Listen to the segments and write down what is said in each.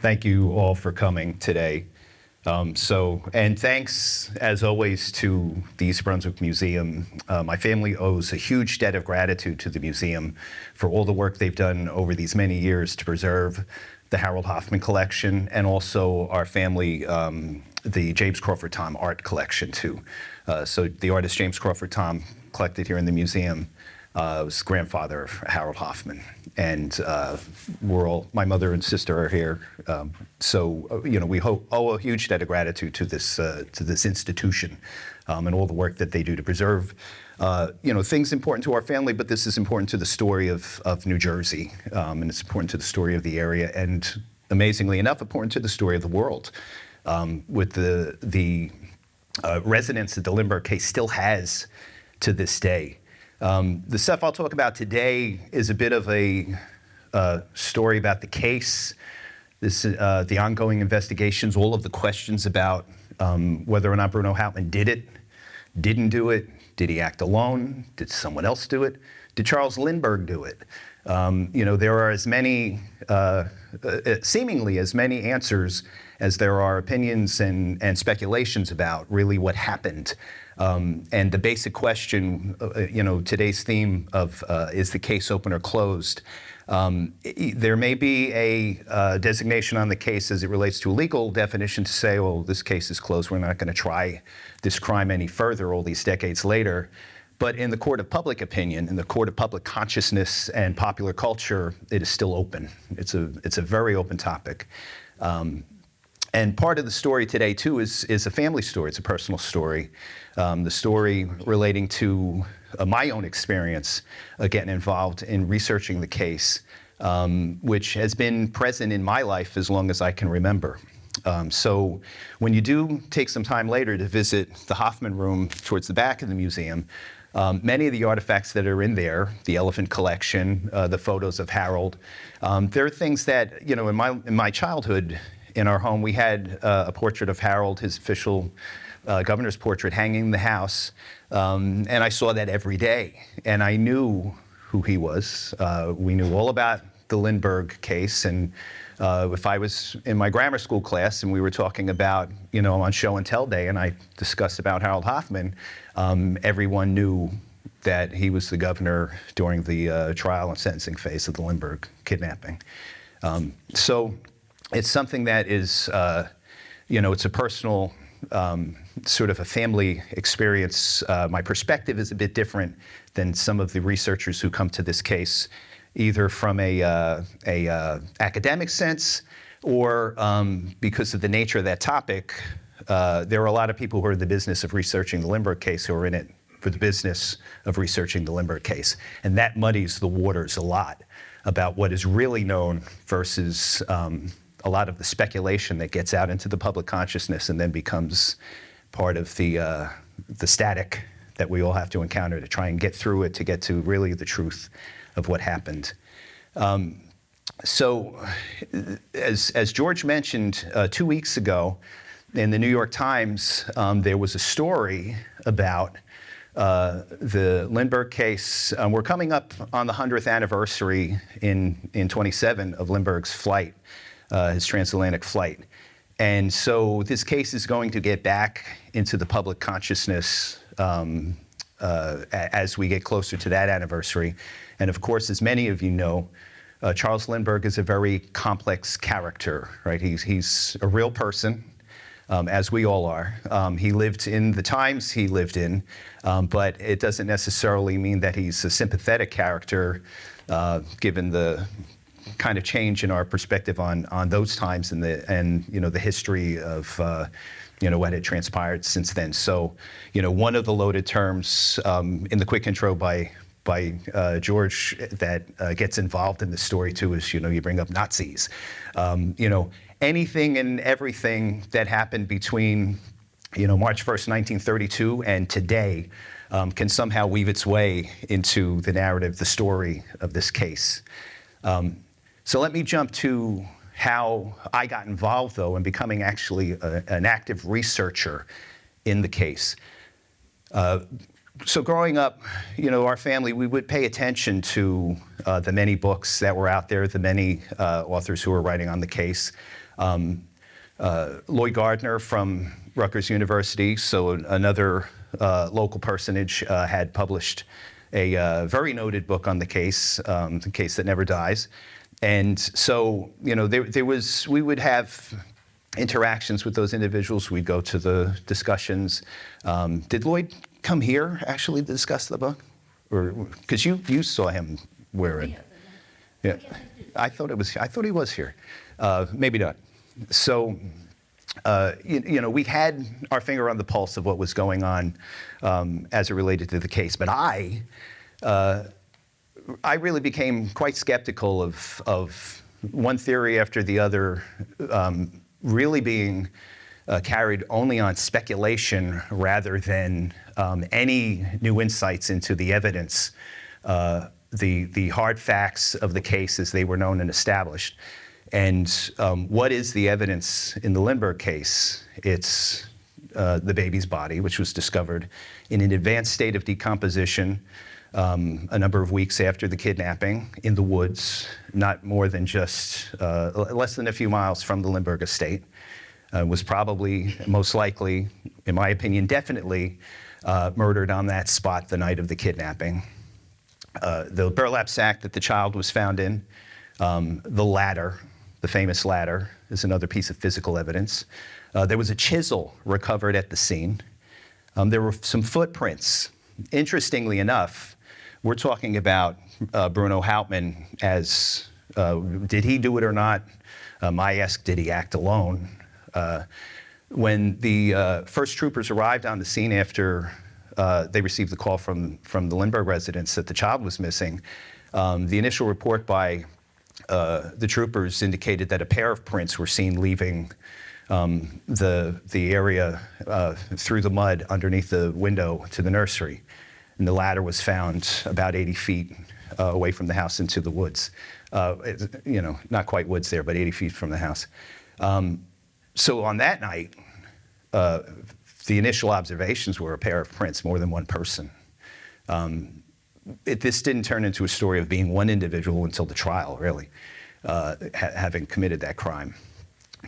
Thank you all for coming today. And thanks, as always, to the East Brunswick Museum. My family owes a huge debt of gratitude to the museum for all the work they've done over these many years to preserve the Harold Hoffman collection, and also our family, the James Crawford Tom art collection, too. So the artist James Crawford Tom, collected here in the museum, was grandfather of Harold Hoffman. And my mother and sister are here. We owe a huge debt of gratitude to this institution and all the work that they do to preserve, things important to our family, but this is important to the story of New Jersey, and it's important to the story of the area, and amazingly enough, important to the story of the world, with the resonance that the Lindbergh case still has to this day. The stuff I'll talk about today is a bit of a story about the case, the ongoing investigations, all of the questions about whether or not Bruno Hauptmann did it, didn't do it, did he act alone, did someone else do it, did Charles Lindbergh do it? There are as many, seemingly as many answers as there are opinions and speculations about really what happened. And the basic question, today's theme of is the case open or closed? There may be a designation on the case as it relates to a legal definition to say, well, this case is closed. We're not going to try this crime any further all these decades later. But in the court of public opinion, in the court of public consciousness and popular culture, it is still open. It's a very open topic. And part of the story today, too, is a family story. It's a personal story. The story relating to my own experience getting involved in researching the case, which has been present in my life as long as I can remember. So when you do take some time later to visit the Hoffman room towards the back of the museum, many of the artifacts that are in there, the elephant collection, the photos of Harold, there are things that, in my childhood, in our home, we had a portrait of Harold, his official governor's portrait, hanging in the house, and I saw that every day, and I knew who he was. We knew all about the Lindbergh case, and if I was in my grammar school class and we were talking about, on show and tell day, and I discussed about Harold Hoffman, everyone knew that he was the governor during the trial and sentencing phase of the Lindbergh kidnapping. So it's something that is, it's a personal, sort of a family experience. My perspective is a bit different than some of the researchers who come to this case, either from a academic sense or because of the nature of that topic. There are a lot of people who are in the business of researching the Lindbergh case who are in it for the business of researching the Lindbergh case. And that muddies the waters a lot about what is really known versus a lot of the speculation that gets out into the public consciousness and then becomes part of the static that we all have to encounter to try and get through it, to get to really the truth of what happened. So as George mentioned 2 weeks ago, in the New York Times, there was a story about the Lindbergh case. We're coming up on the 100th anniversary in 27 of Lindbergh's flight, his transatlantic flight. And so this case is going to get back into the public consciousness as we get closer to that anniversary. And of course, as many of you know, Charles Lindbergh is a very complex character, right? He's a real person, as we all are. He lived in the times he lived in, but it doesn't necessarily mean that he's a sympathetic character, given the kind of change in our perspective on those times and the history of what had transpired since then. So, one of the loaded terms in the quick intro by George that gets involved in the story too is, you bring up Nazis. Anything and everything that happened between, March 1st, 1932 and today can somehow weave its way into the narrative, the story of this case. So let me jump to how I got involved, though, in becoming actually an active researcher in the case. So growing up, our family, we would pay attention to the many books that were out there, the many authors who were writing on the case. Lloyd Gardner from Rutgers University, so another local personage, had published a very noted book on the case that never dies. And so, we would have interactions with those individuals. We'd go to the discussions. Did Lloyd come here actually to discuss the book? Or, because you saw him wear it. Yeah. I thought he was here. Maybe not. So, we had our finger on the pulse of what was going on as it related to the case. But I really became quite skeptical of one theory after the other really being carried only on speculation rather than any new insights into the evidence, the hard facts of the case as they were known and established. And what is the evidence in the Lindbergh case? It's the baby's body, which was discovered in an advanced state of decomposition a number of weeks after the kidnapping in the woods, not more than just less than a few miles from the Lindbergh estate. Was probably, most likely, in my opinion, definitely murdered on that spot the night of the kidnapping. The burlap sack that the child was found in, the ladder, the famous ladder, is another piece of physical evidence. There was a chisel recovered at the scene. There were some footprints. Interestingly enough, we're talking about Bruno Hauptmann as, did he do it or not? I ask, did he act alone? When the first troopers arrived on the scene after they received the call from the Lindbergh residence that the child was missing, the initial report by the troopers indicated that a pair of prints were seen leaving the area through the mud underneath the window to the nursery. And the ladder was found about 80 feet away from the house into the woods. Not quite woods there, but 80 feet from the house. So on that night, the initial observations were a pair of prints, more than one person. This didn't turn into a story of being one individual until the trial, really, having committed that crime.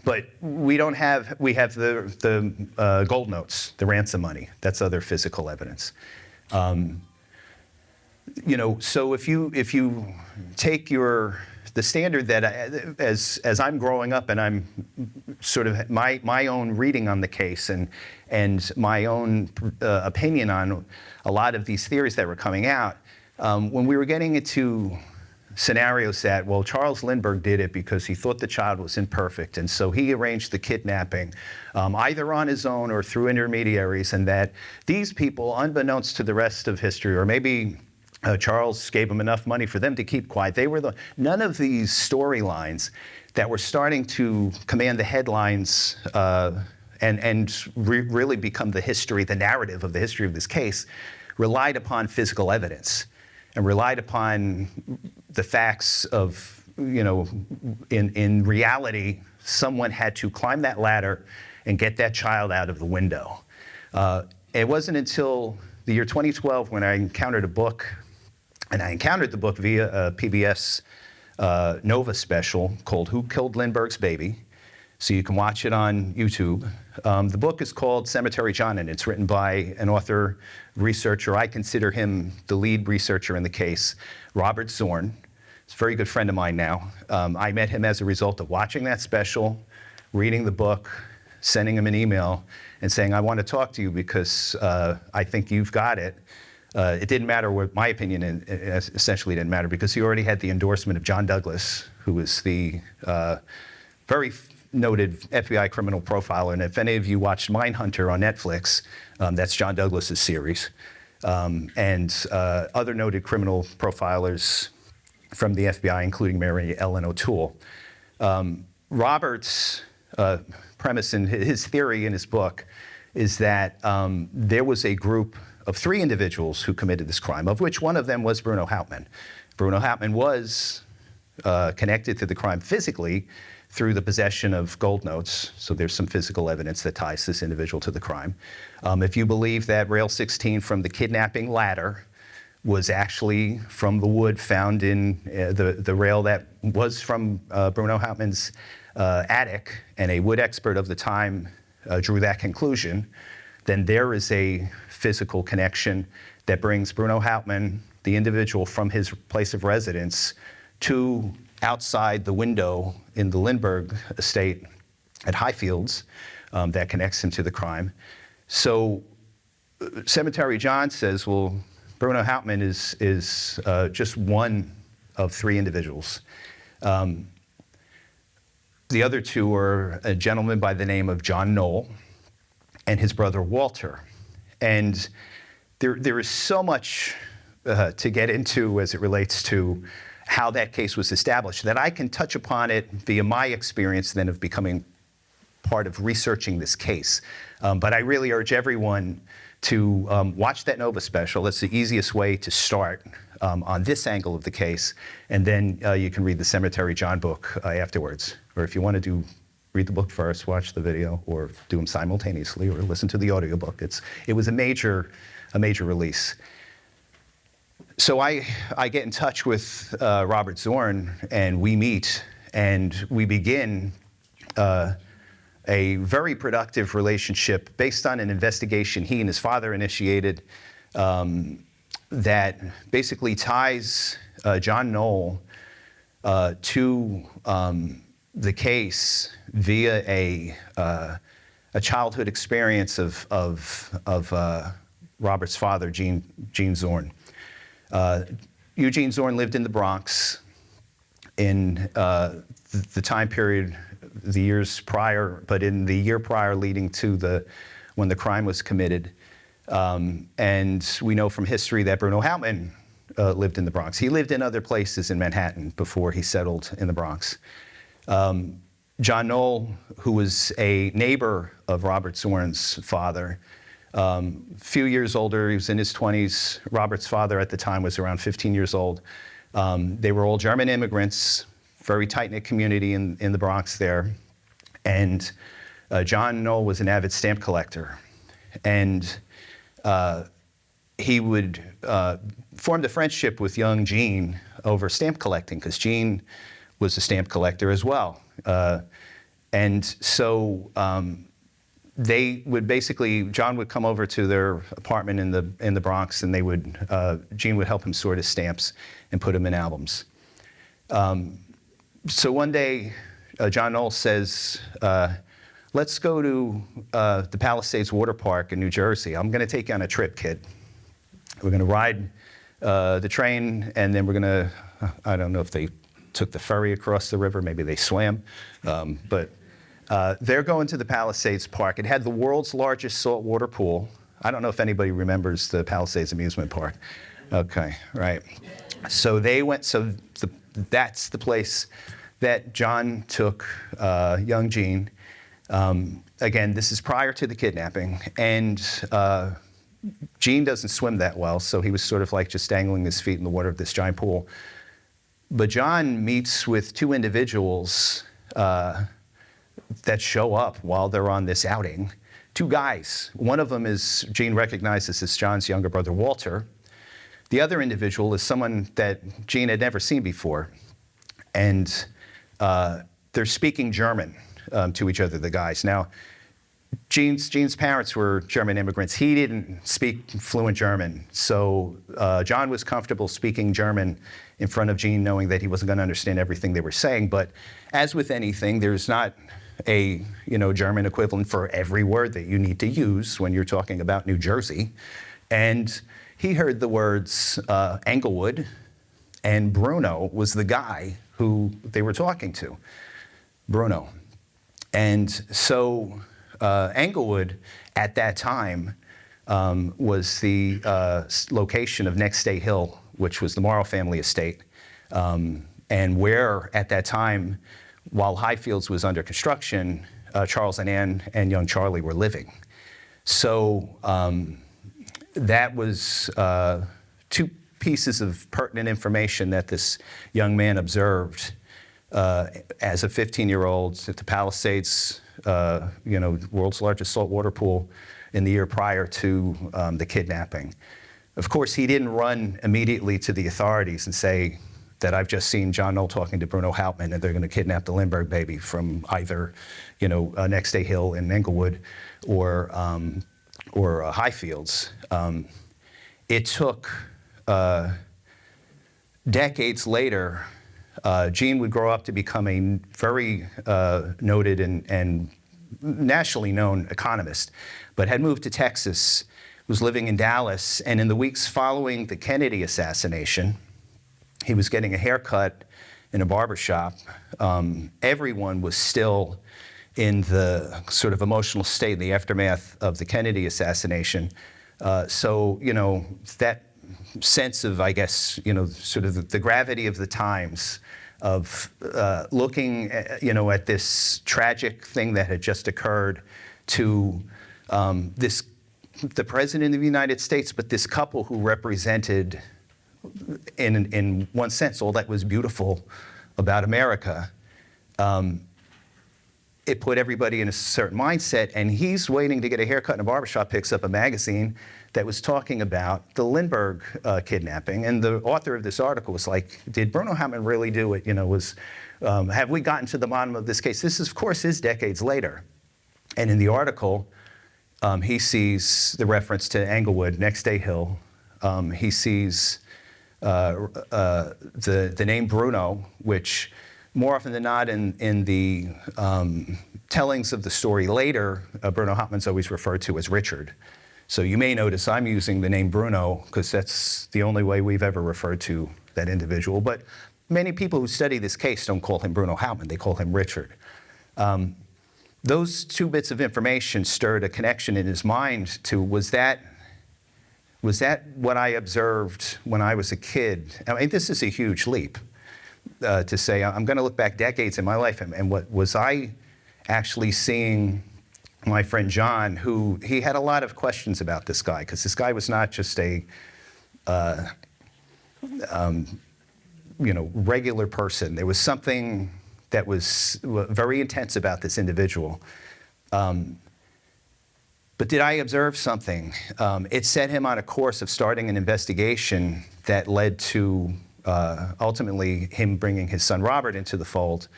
But we have the gold notes, the ransom money. That's other physical evidence. So if you take the standard that as I'm growing up and I'm sort of my own reading on the case and my own opinion on a lot of these theories that were coming out, when we were getting into scenarios that, well, Charles Lindbergh did it because he thought the child was imperfect, and so he arranged the kidnapping either on his own or through intermediaries, and that these people, unbeknownst to the rest of history, or maybe Charles gave them enough money for them to keep quiet. None of these storylines that were starting to command the headlines and really become the narrative of the history of this case, relied upon physical evidence and relied upon the facts of, in reality, someone had to climb that ladder and get that child out of the window. It wasn't until the year 2012 when I encountered a book, and I encountered the book via a PBS Nova special called Who Killed Lindbergh's Baby? So you can watch it on YouTube. The book is called Cemetery John, and it's written by an author, researcher. I consider him the lead researcher in the case, Robert Zorn. He's a very good friend of mine now. I met him as a result of watching that special, reading the book, sending him an email, and saying, I want to talk to you because I think you've got it. It didn't matter what my opinion, essentially didn't matter, because he already had the endorsement of John Douglas, who was the very noted FBI criminal profiler. And if any of you watched Mindhunter on Netflix, that's John Douglas's series. And other noted criminal profilers from the FBI, including Mary Ellen O'Toole. Robert's premise in his theory in his book is that there was a group of 3 individuals who committed this crime, of which one of them was Bruno Hauptmann. Bruno Hauptmann was connected to the crime physically through the possession of gold notes. So there's some physical evidence that ties this individual to the crime. If you believe that rail 16 from the kidnapping ladder was actually from the wood found in the rail that was from Bruno Hauptmann's attic, and a wood expert of the time drew that conclusion, then there is a physical connection that brings Bruno Hauptmann, the individual, from his place of residence to outside the window in the Lindbergh estate at Highfields that connects him to the crime. So Cemetery John says, well, Bruno Hauptmann is just one of three individuals. The other two are a gentleman by the name of John Knoll and his brother Walter. And there is so much to get into as it relates to how that case was established that I can touch upon it via my experience then of becoming part of researching this case. But I really urge everyone to watch that Nova special. That's the easiest way to start on this angle of the case. And then you can read the Cemetery John book afterwards. Or if you want to read the book first, watch the video, or do them simultaneously, or listen to the audiobook. It was a major release. So I get in touch with Robert Zorn, and we meet, and we begin a very productive relationship based on an investigation he and his father initiated that basically ties John Knoll to the case via a childhood experience of Robert's father, Gene Zorn. Eugene Zorn lived in the Bronx in the time period, the years prior, but in the year prior leading to when the crime was committed. And we know from history that Bruno Hauptmann lived in the Bronx. He lived in other places in Manhattan before he settled in the Bronx. John Knoll, who was a neighbor of Robert Zorn's father, few years older, he was in his 20s. Robert's father at the time was around 15 years old. They were all German immigrants, very tight-knit community in the Bronx there. And John Knoll was an avid stamp collector. And he would form a friendship with young Gene over stamp collecting, because Gene was a stamp collector as well. And so they would basically, John would come over to their apartment in the Bronx, and Gene would help him sort his stamps and put them in albums. So one day, John Knoll says, let's go to the Palisades Water Park in New Jersey. I'm gonna take you on a trip, kid. We're gonna ride the train, and then we're gonna, I don't know if they took the ferry across the river, maybe they swam, but they're going to the Palisades Park. It had the world's largest saltwater pool. I don't know if anybody remembers the Palisades Amusement Park. Okay, right. So they went, that's the place that John took young Gene. Again, this is prior to the kidnapping, and Gene doesn't swim that well, so he was sort of like just dangling his feet in the water of this giant pool. But John meets with two individuals that show up while they're on this outing. Two guys. One of them is, Gene recognizes as John's younger brother, Walter. The other individual is someone that Gene had never seen before. And they're speaking German to each other, the guys. Now, Gene's parents were German immigrants. He didn't speak fluent German. So John was comfortable speaking German in front of Gene, knowing that he wasn't going to understand everything they were saying. But as with anything, there's not a German equivalent for every word that you need to use when you're talking about New Jersey. And he heard the words Englewood, and Bruno was the guy who they were talking to, Bruno. And so Englewood at that time was the location of Next Day Hill, which was the Morrow family estate, and where at that time, while Highfields was under construction, Charles and Ann and young Charlie were living. So that was two pieces of pertinent information that this young man observed as a 15-year-old at the Palisades, world's largest saltwater pool in the year prior to the kidnapping. Of course, he didn't run immediately to the authorities and say that I've just seen John Knoll talking to Bruno Hauptmann and they're going to kidnap the Lindbergh baby from either, Next Day Hill in Englewood or Highfields. It took decades later. Gene would grow up to become a very noted and nationally known economist, but had moved to Texas, was living in Dallas, and in the weeks following the Kennedy assassination, he was getting a haircut in a barber shop. Everyone was still in the sort of emotional state in the aftermath of the Kennedy assassination. So that sense of, I guess, sort of the gravity of the times of looking, at this tragic thing that had just occurred to the President of the United States, but this couple who represented, in one sense, all that was beautiful about America. It put everybody in a certain mindset, and he's waiting to get a haircut in a barbershop, picks up a magazine that was talking about the Lindbergh kidnapping, and the author of this article was like, did Bruno Hauptmann really do it? Have we gotten to the bottom of this case? This, of course, is decades later. And in the article, he sees the reference to Englewood, Next Day Hill. He sees the name Bruno, which more often than not in the tellings of the story later, Bruno Hauptmann's always referred to as Richard. So you may notice I'm using the name Bruno because that's the only way we've ever referred to that individual. But many people who study this case don't call him Bruno Hauptmann, they call him Richard. Those two bits of information stirred a connection in his mind to, was that what I observed when I was a kid? I mean, this is a huge leap to say, I'm going to look back decades in my life, and what was I actually seeing my friend John, who he had a lot of questions about this guy, because this guy was not just a regular person. There was something that was very intense about this individual. But did I observe something? It set him on a course of starting an investigation that led to ultimately him bringing his son Robert into the fold,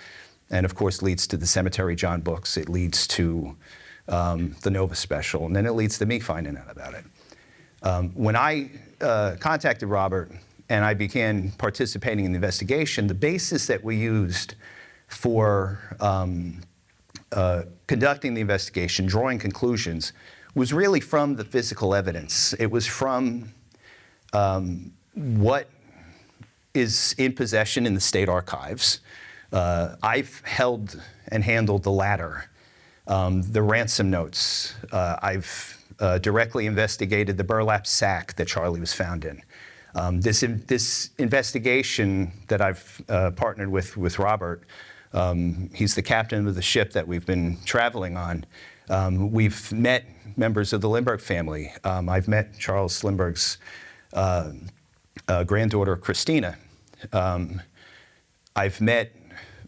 and of course leads to the Cemetery John books. It leads to the Nova special, and then it leads to me finding out about it. When I contacted Robert and I began participating in the investigation, the basis that we used for conducting the investigation, drawing conclusions, was really from the physical evidence. It was from what is in possession in the state archives. I've held and handled the latter, the ransom notes. I've directly investigated the burlap sack that Charlie was found in. This investigation that I've partnered with Robert, he's the captain of the ship that we've been traveling on. We've met members of the Lindbergh family. I've met Charles Lindbergh's granddaughter, Christina. I've met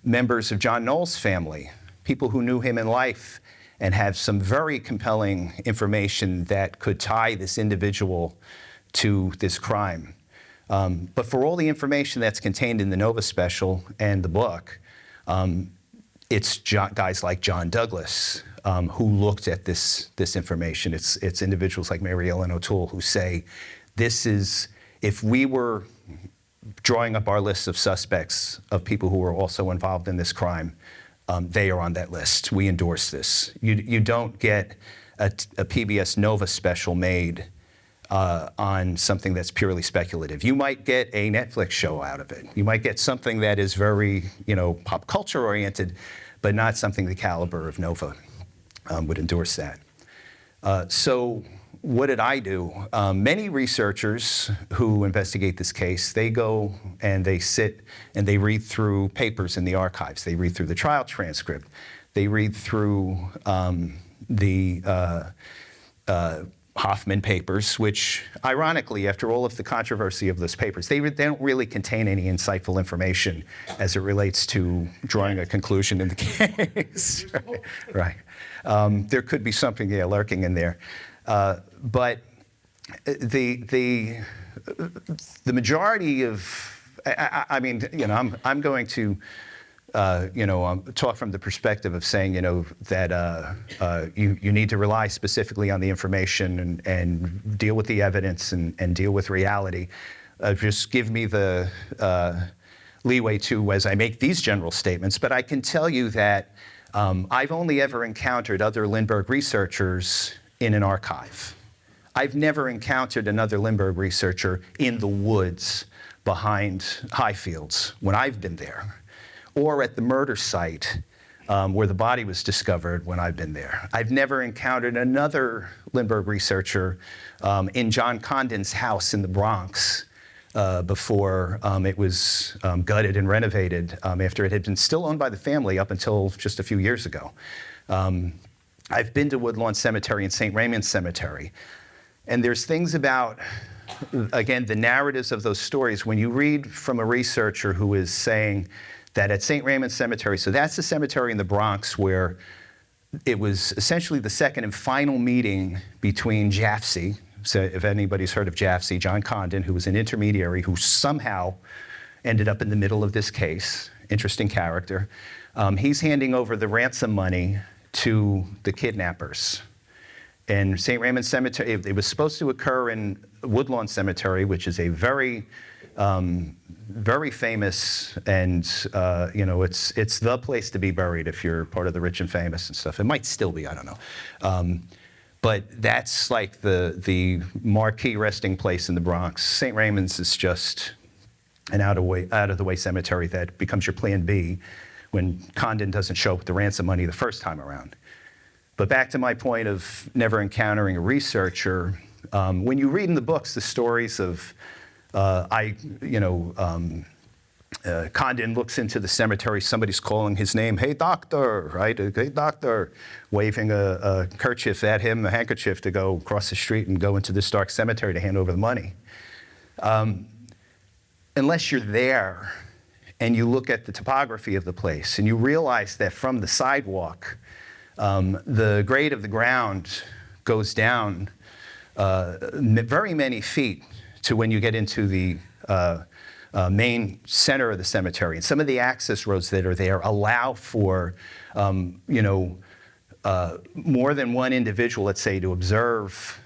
members of John Knoll's family, people who knew him in life and have some very compelling information that could tie this individual to this crime. But for all the information that's contained in the Nova special and the book, it's guys like John Douglas who looked at this information. It's individuals like Mary Ellen O'Toole who say, this is, if we were drawing up our list of suspects of people who were also involved in this crime, they are on that list. We endorse this. You don't get a PBS Nova special made on something that's purely speculative. You might get a Netflix show out of it. You might get something that is very, pop culture oriented, but not something the caliber of Nova would endorse that. So what did I do? Many researchers who investigate this case, they go and they sit and they read through papers in the archives. They read through the trial transcript. They read through the Hoffman papers, which ironically, after all of the controversy of those papers, they don't really contain any insightful information as it relates to drawing a conclusion in the case. Right. There could be something lurking in there. But the majority of, I mean, I'm going to talk from the perspective of saying, that you need to rely specifically on the information and deal with the evidence and deal with reality. Just give me the leeway to, as I make these general statements, but I can tell you that I've only ever encountered other Lindbergh researchers in an archive. I've never encountered another Lindbergh researcher in the woods behind Highfields when I've been there, or at the murder site where the body was discovered when I've been there. I've never encountered another Lindbergh researcher in John Condon's house in the Bronx before it was gutted and renovated after it had been still owned by the family up until just a few years ago. I've been to Woodlawn Cemetery and St. Raymond's Cemetery, and there's things about, again, the narratives of those stories. When you read from a researcher who is saying that at St. Raymond's Cemetery, so that's the cemetery in the Bronx where it was essentially the second and final meeting between Jaffe, so if anybody's heard of Jaffe, John Condon, who was an intermediary who somehow ended up in the middle of this case, interesting character. He's handing over the ransom money to the kidnappers. And St. Raymond's Cemetery, it was supposed to occur in Woodlawn Cemetery, which is a very famous, and it's the place to be buried if you're part of the rich and famous and stuff. It might still be, I don't know. But that's like the marquee resting place in the Bronx. St. Raymond's is just an out of the way cemetery that becomes your plan B when Condon doesn't show up with the ransom money the first time around. But back to my point of never encountering a researcher, when you read in the books the stories of Condon looks into the cemetery, somebody's calling his name, "Hey doctor," right? "Hey doctor," waving a kerchief at him, a handkerchief, to go across the street and go into this dark cemetery to hand over the money. Unless you're there and you look at the topography of the place and you realize that from the sidewalk, the grade of the ground goes down very many feet to when you get into the main center of the cemetery. And some of the access roads that are there allow for, more than one individual, let's say, to observe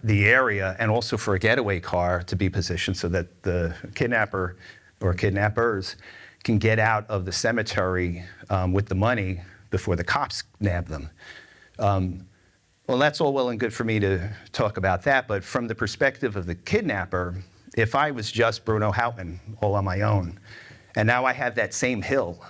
the area, and also for a getaway car to be positioned so that the kidnapper or kidnappers can get out of the cemetery with the money before the cops nab them. Well, that's all well and good for me to talk about that, but from the perspective of the kidnapper, if I was just Bruno Hauptmann all on my own, and now I have that same hill,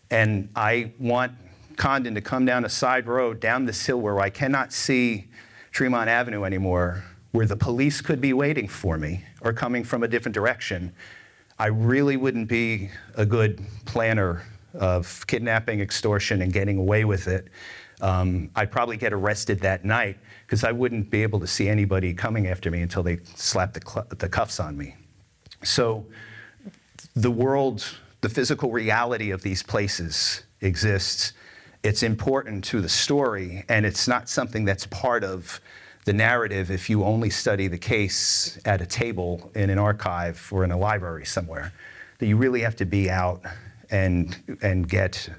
and I want Condon to come down a side road, down this hill where I cannot see Tremont Avenue anymore, where the police could be waiting for me or coming from a different direction, I really wouldn't be a good planner of kidnapping, extortion, and getting away with it. I'd probably get arrested that night because I wouldn't be able to see anybody coming after me until they slapped the cuffs on me. So the world, the physical reality of these places exists. It's important to the story, and it's not something that's part of the narrative if you only study the case at a table in an archive or in a library somewhere. That you really have to be out and get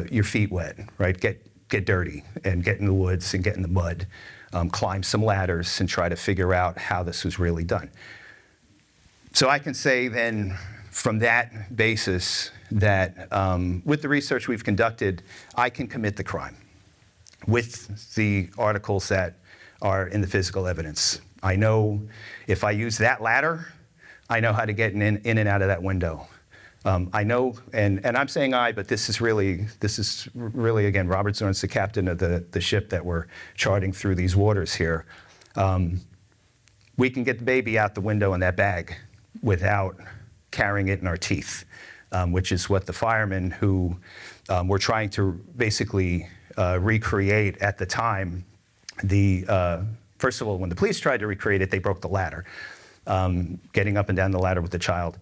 your feet wet, right? Get dirty and get in the woods and get in the mud, climb some ladders and try to figure out how this was really done. So I can say then from that basis that with the research we've conducted, I can commit the crime with the articles that are in the physical evidence. I know if I use that ladder, I know how to get in and out of that window. I know, and I'm saying I, but this is really again, Robert Zorn's the captain of the ship that we're charting through these waters here. We can get the baby out the window in that bag without carrying it in our teeth, which is what the firemen who were trying to basically recreate at the time First of all, when the police tried to recreate it, they broke the ladder, getting up and down the ladder with the child,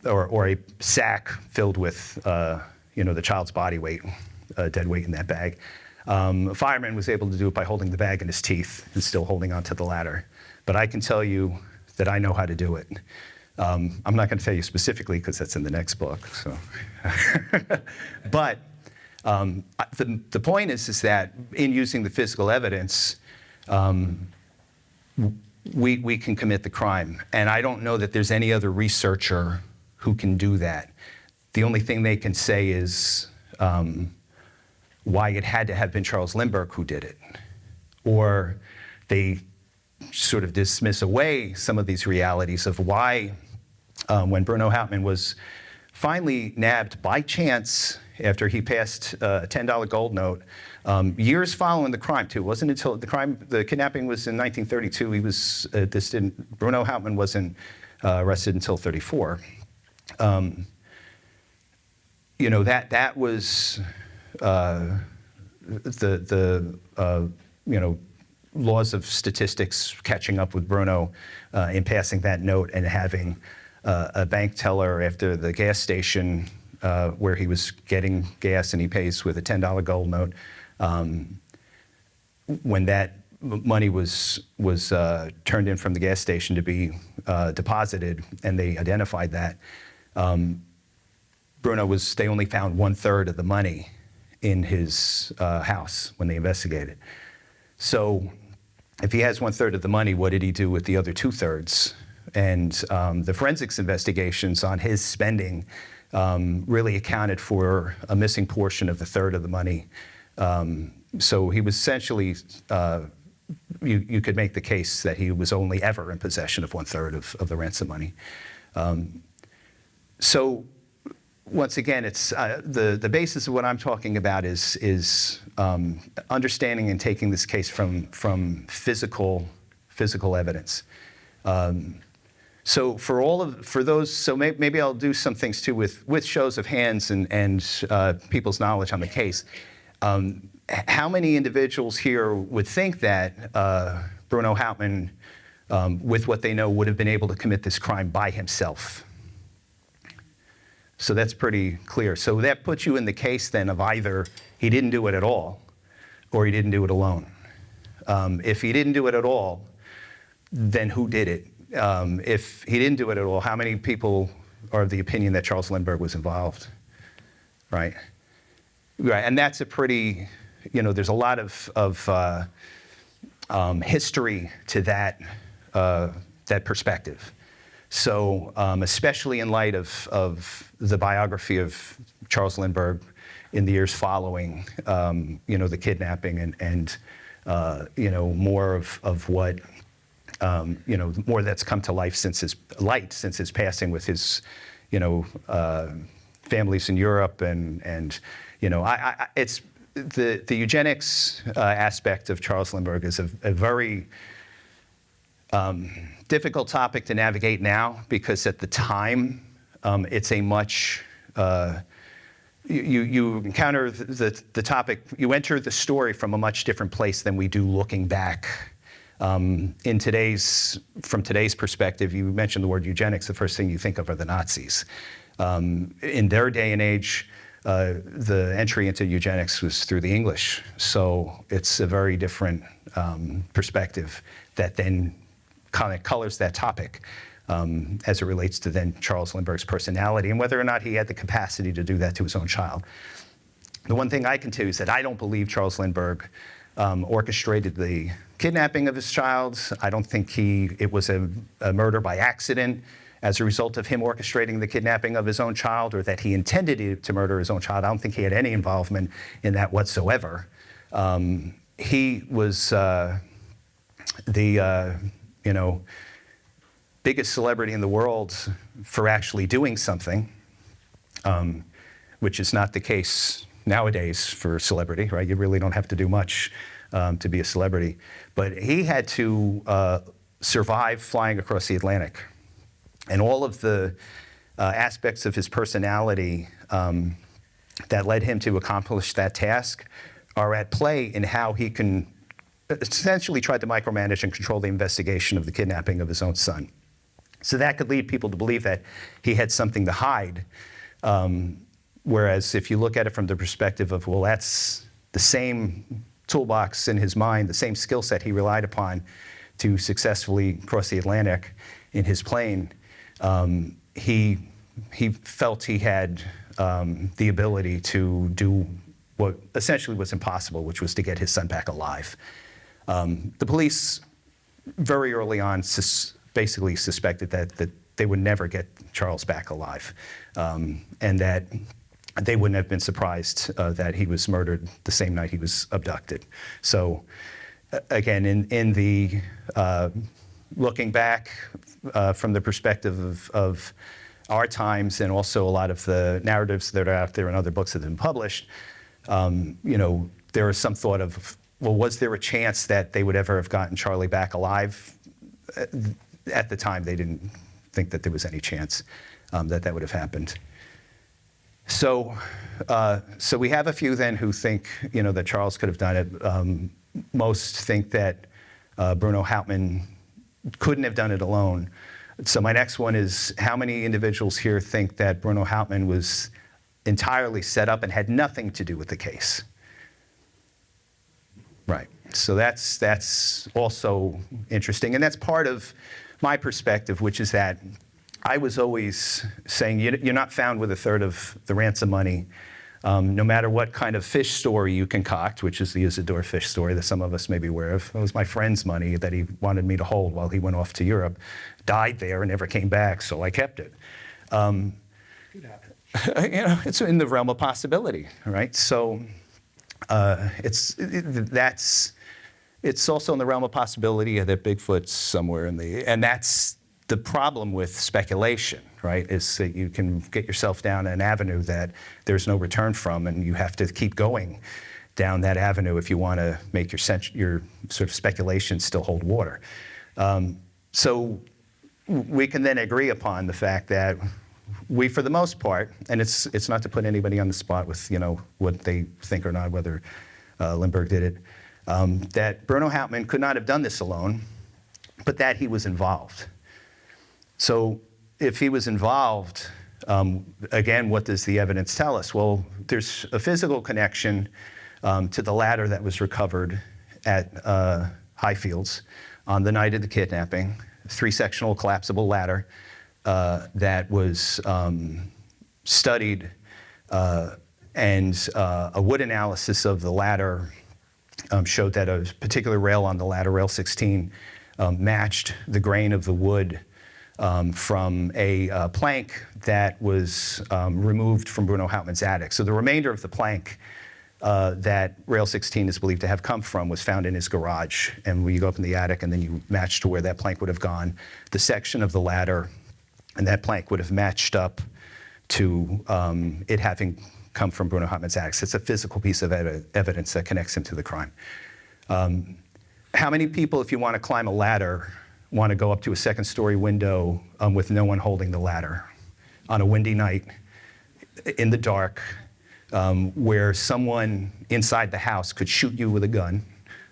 or a sack filled with the child's body weight, dead weight in that bag. A fireman was able to do it by holding the bag in his teeth and still holding onto the ladder. But I can tell you that I know how to do it. I'm not going to tell you specifically because that's in the next book. So, but the point is that in using the physical evidence, we can commit the crime. And I don't know that there's any other researcher who can do that. The only thing they can say is why it had to have been Charles Lindbergh who did it. Or they sort of dismiss away some of these realities of why, when Bruno Hauptmann was finally nabbed by chance after he passed a $10 gold note, years following the crime too. It wasn't until the kidnapping was in 1932. Bruno Hauptmann wasn't arrested until 34. That was the laws of statistics catching up with Bruno in passing that note and having a bank teller after the gas station where he was getting gas and he pays with a $10 gold note. When that money was turned in from the gas station to be deposited, and they identified that, they only found 1/3 of the money in his house when they investigated. So if he has 1/3 of the money, what did he do with the other 2/3? And the forensics investigations on his spending really accounted for a missing portion of the 1/3 of the money. So he was essentially, you could make the case that he was only ever in possession of 1/3 of the ransom money. So once again, it's the basis of what I'm talking about is understanding and taking this case from physical evidence. So maybe I'll do some things too with shows of hands and people's knowledge on the case. How many individuals here would think that Bruno Hauptmann, with what they know, would have been able to commit this crime by himself? So that's pretty clear. So that puts you in the case then of either he didn't do it at all or he didn't do it alone. If he didn't do it at all, then who did it? If he didn't do it at all, how many people are of the opinion that Charles Lindbergh was involved, right? Right, and that's a pretty, there's a lot of history to that perspective. So especially in light of the biography of Charles Lindbergh in the years following, the kidnapping and more of what, more that's come to life since his passing with his, families in Europe and it's the eugenics aspect of Charles Lindbergh is a very difficult topic to navigate now, because at the time it's a much you encounter the topic, you enter the story from a much different place than we do looking back. From today's perspective, you mentioned the word eugenics, the first thing you think of are the Nazis. In their day and age, the entry into eugenics was through the English. So it's a very different perspective that then kind of colors that topic as it relates to then Charles Lindbergh's personality and whether or not he had the capacity to do that to his own child. The one thing I can tell you is that I don't believe Charles Lindbergh orchestrated the kidnapping of his child. I don't think it was a murder by accident as a result of him orchestrating the kidnapping of his own child, or that he intended to murder his own child. I don't think he had any involvement in that whatsoever. He was the biggest celebrity in the world for actually doing something, which is not the case nowadays for celebrity, right? You really don't have to do much to be a celebrity. But he had to survive flying across the Atlantic. And all of the aspects of his personality that led him to accomplish that task are at play in how he can essentially tried to micromanage and control the investigation of the kidnapping of his own son. So that could lead people to believe that he had something to hide. Whereas if you look at it from the perspective of, well, that's the same toolbox in his mind, the same skill set he relied upon to successfully cross the Atlantic in his plane, he felt he had the ability to do what essentially was impossible, which was to get his son back alive. The police very early on basically suspected that they would never get Charles back alive, and that they wouldn't have been surprised that he was murdered the same night he was abducted. So again, in the looking back from the perspective of our times, and also a lot of the narratives that are out there and other books that have been published, there is some thought of, well, was there a chance that they would ever have gotten Charlie back alive? At the time, they didn't think that there was any chance that would have happened. So we have a few then who think, that Charles could have done it. Most think that Bruno Hauptmann couldn't have done it alone. So my next one is, how many individuals here think that Bruno Hauptmann was entirely set up and had nothing to do with the case? Right. So that's also interesting. And that's part of my perspective, which is that I was always saying, you're not found with a third of the ransom money. No matter what kind of fish story you concoct, which is the Isidore fish story that some of us may be aware of. It was my friend's money that he wanted me to hold while he went off to Europe, died there and never came back, so I kept it. It's in the realm of possibility, right? So it's also in the realm of possibility that Bigfoot's somewhere and that's the problem with speculation, right? Is that you can get yourself down an avenue that there's no return from, and you have to keep going down that avenue if you want to make your sort of speculation still hold water. So we can then agree upon the fact that we, for the most part, and it's not to put anybody on the spot with what they think or not, whether Lindbergh did it, that Bruno Hauptmann could not have done this alone, but that he was involved. So if he was involved, again, what does the evidence tell us? Well, there's a physical connection to the ladder that was recovered at Highfields on the night of the kidnapping, three-sectional collapsible ladder that was studied, and a wood analysis of the ladder showed that a particular rail on the ladder, rail 16, matched the grain of the wood from a plank that was removed from Bruno Hauptmann's attic. So the remainder of the plank that rail 16 is believed to have come from was found in his garage. And when you go up in the attic and then you match to where that plank would have gone, the section of the ladder and that plank would have matched up to it having come from Bruno Hauptmann's attic. So it's a physical piece of evidence that connects him to the crime. How many people, if you want to climb a ladder, want to go up to a second-story window with no one holding the ladder on a windy night in the dark, where someone inside the house could shoot you with a gun,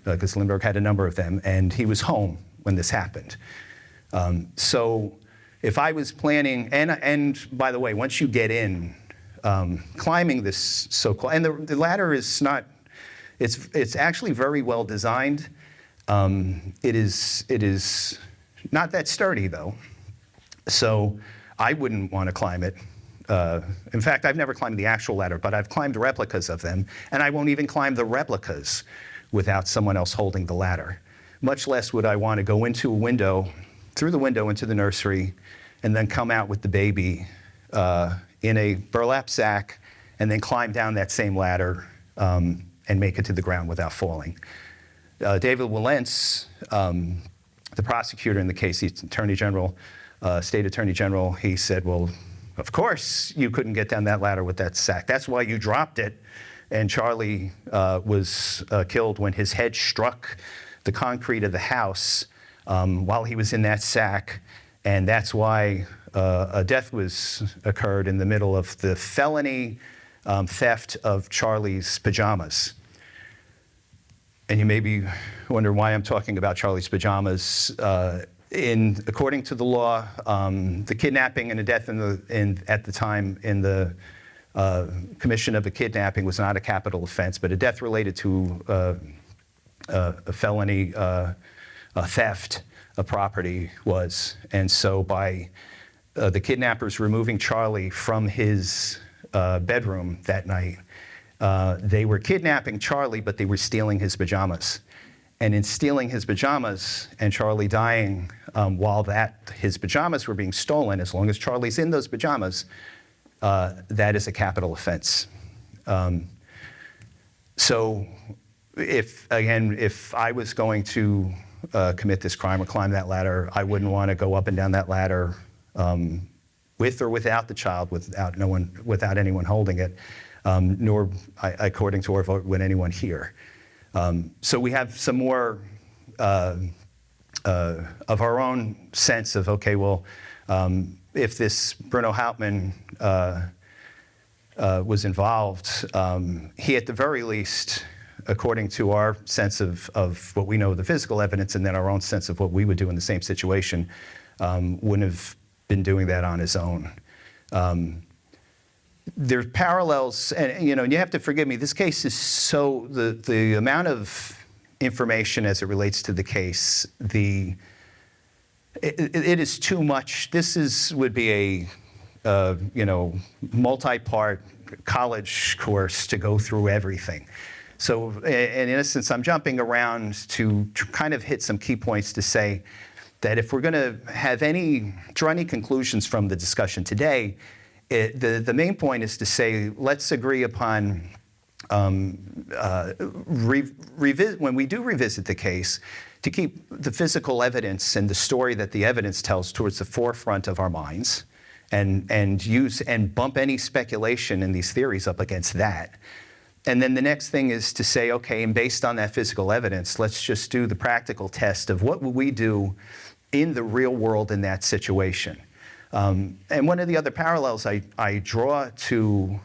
because Lindbergh had a number of them, and he was home when this happened. So if I was planning, and by the way, once you get in, climbing this so-called, and the ladder is not, it's actually very well designed. It is not that sturdy, though, so I wouldn't want to climb it. In fact, I've never climbed the actual ladder, but I've climbed replicas of them, and I won't even climb the replicas without someone else holding the ladder. Much less would I want to go into a window, through the window into the nursery, and then come out with the baby in a burlap sack, and then climb down that same ladder and make it to the ground without falling. David Wilentz, the prosecutor in the case, he's Attorney General, State Attorney General, he said, well, of course you couldn't get down that ladder with that sack. That's why you dropped it. And Charlie was killed when his head struck the concrete of the house while he was in that sack. And that's why a death occurred in the middle of the felony theft of Charlie's pajamas. and you may be wondering why I'm talking about Charlie's pajamas. According to the law, the kidnapping and the death at the time in the commission of a kidnapping was not a capital offense, but a death related to a felony theft of property was. And so by the kidnappers removing Charlie from his bedroom that night, they were kidnapping Charlie, but they were stealing his pajamas. And in stealing his pajamas and Charlie dying while his pajamas were being stolen, as long as Charlie's in those pajamas, that is a capital offense. So if I was going to commit this crime or climb that ladder, I wouldn't want to go up and down that ladder with or without the child, without anyone holding it, nor, according to our vote, would anyone here. So we have some more of our own sense of, okay, well, if this Bruno Hauptmann was involved, he at the very least, according to our sense of what we know of the physical evidence and then our own sense of what we would do in the same situation, wouldn't have been doing that on his own. There's parallels, and you have to forgive me, this case is so, the amount of information as it relates to the case, it is too much. Would be a multi-part college course to go through everything. So in essence, I'm jumping around to kind of hit some key points to say that if we're going to draw any conclusions from the discussion today, the main point is to say, let's agree upon, when we do revisit the case, to keep the physical evidence and the story that the evidence tells towards the forefront of our minds, and bump any speculation in these theories up against that. And then the next thing is to say, okay, and based on that physical evidence, let's just do the practical test of what would we do in the real world in that situation. And one of the other parallels I draw to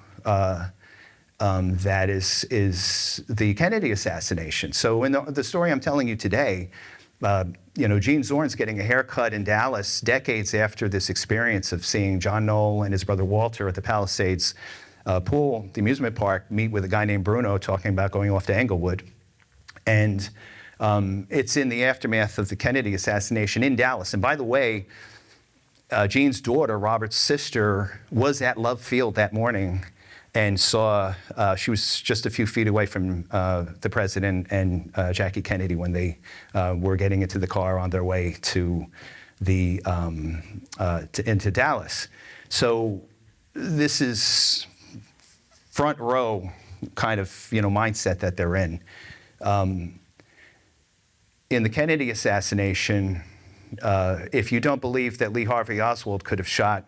that is the Kennedy assassination. So in the story I'm telling you today, Gene Zorn's getting a haircut in Dallas decades after this experience of seeing John Knoll and his brother Walter at the Palisades pool, the amusement park, meet with a guy named Bruno talking about going off to Englewood. And it's in the aftermath of the Kennedy assassination in Dallas. And by the way, Gene's daughter, Robert's sister, was at Love Field that morning and saw, she was just a few feet away from the president and Jackie Kennedy when they were getting into the car on their way to into Dallas. So this is front row kind of mindset that they're in. In the Kennedy assassination, if you don't believe that Lee Harvey Oswald could have shot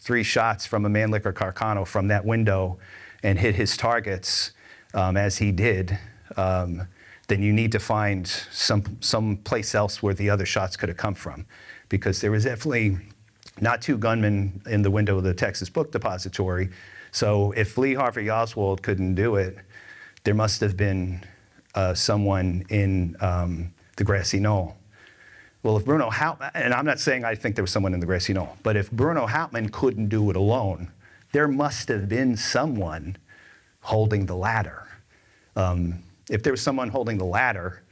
3 shots from a Mannlicher Carcano from that window and hit his targets as he did, then you need to find some place else where the other shots could have come from, because there was definitely not 2 gunmen in the window of the Texas Book Depository. So if Lee Harvey Oswald couldn't do it, there must have been someone in the grassy knoll. Well, if Bruno Hauptmann, and I'm not saying I think there was someone in the grassy knoll, but if Bruno Hauptmann couldn't do it alone, there must have been someone holding the ladder. If there was someone holding the ladder,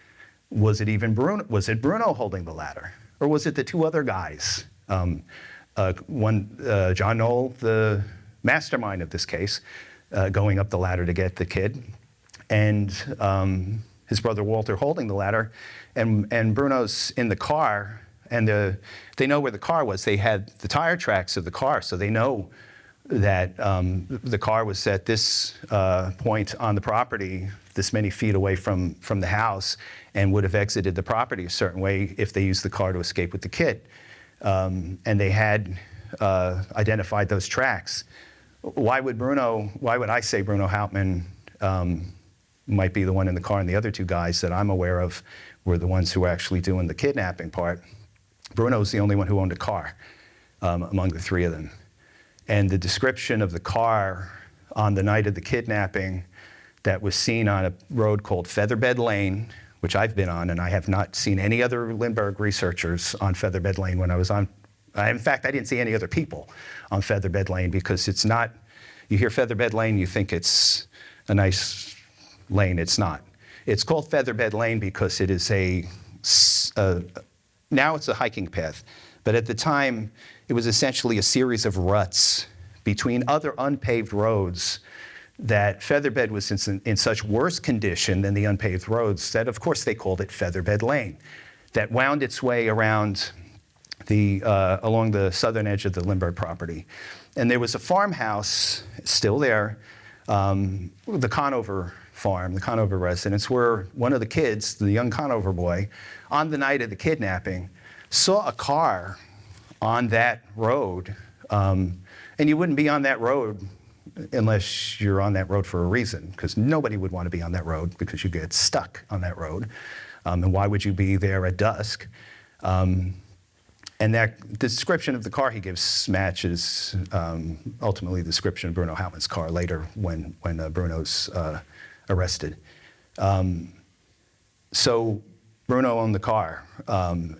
was it Bruno holding the ladder? Or was it the 2 other guys? John Knoll, the mastermind of this case, going up the ladder to get the kid, and his brother Walter holding the ladder, and Bruno's in the car, and they know where the car was. They had the tire tracks of the car, so they know that the car was at this point on the property, this many feet away from the house, and would have exited the property a certain way if they used the car to escape with the kid. And they had identified those tracks. Why would I say Bruno Hauptmann might be the one in the car, and the other 2 guys that I'm aware of were the ones who were actually doing the kidnapping part? Bruno's the only one who owned a car among the 3 of them. And the description of the car on the night of the kidnapping that was seen on a road called Featherbed Lane, which I've been on, and I have not seen any other Lindbergh researchers on Featherbed Lane when I was on. In fact, I didn't see any other people on Featherbed Lane because it's not, you hear Featherbed Lane, you think it's a nice lane. It's not. It's called Featherbed Lane because it is now it's a hiking path, but at the time, it was essentially a series of ruts between other unpaved roads that Featherbed was in such worse condition than the unpaved roads that, of course, they called it Featherbed Lane, that wound its way around along the southern edge of the Lindbergh property. And there was a farmhouse still there, the Conover farm, the Conover residence, where one of the kids, the young Conover boy, on the night of the kidnapping, saw a car on that road. And you wouldn't be on that road unless you're on that road for a reason, because nobody would want to be on that road because you get stuck on that road. And why would you be there at dusk? And that description of the car he gives matches ultimately the description of Bruno Hauptmann's car later when Bruno's arrested. So Bruno owned the car,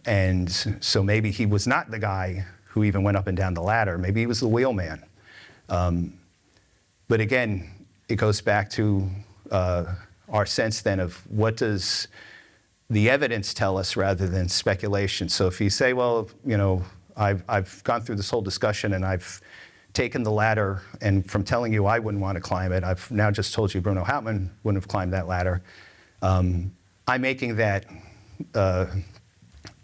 and so maybe he was not the guy who even went up and down the ladder. Maybe he was the wheelman. But again, it goes back to our sense then of what does the evidence tell us rather than speculation. So if you say, well, you know, I've gone through this whole discussion and I've taken the ladder, and from telling you I wouldn't want to climb it, I've now just told you Bruno Hauptmann wouldn't have climbed that ladder. I'm making that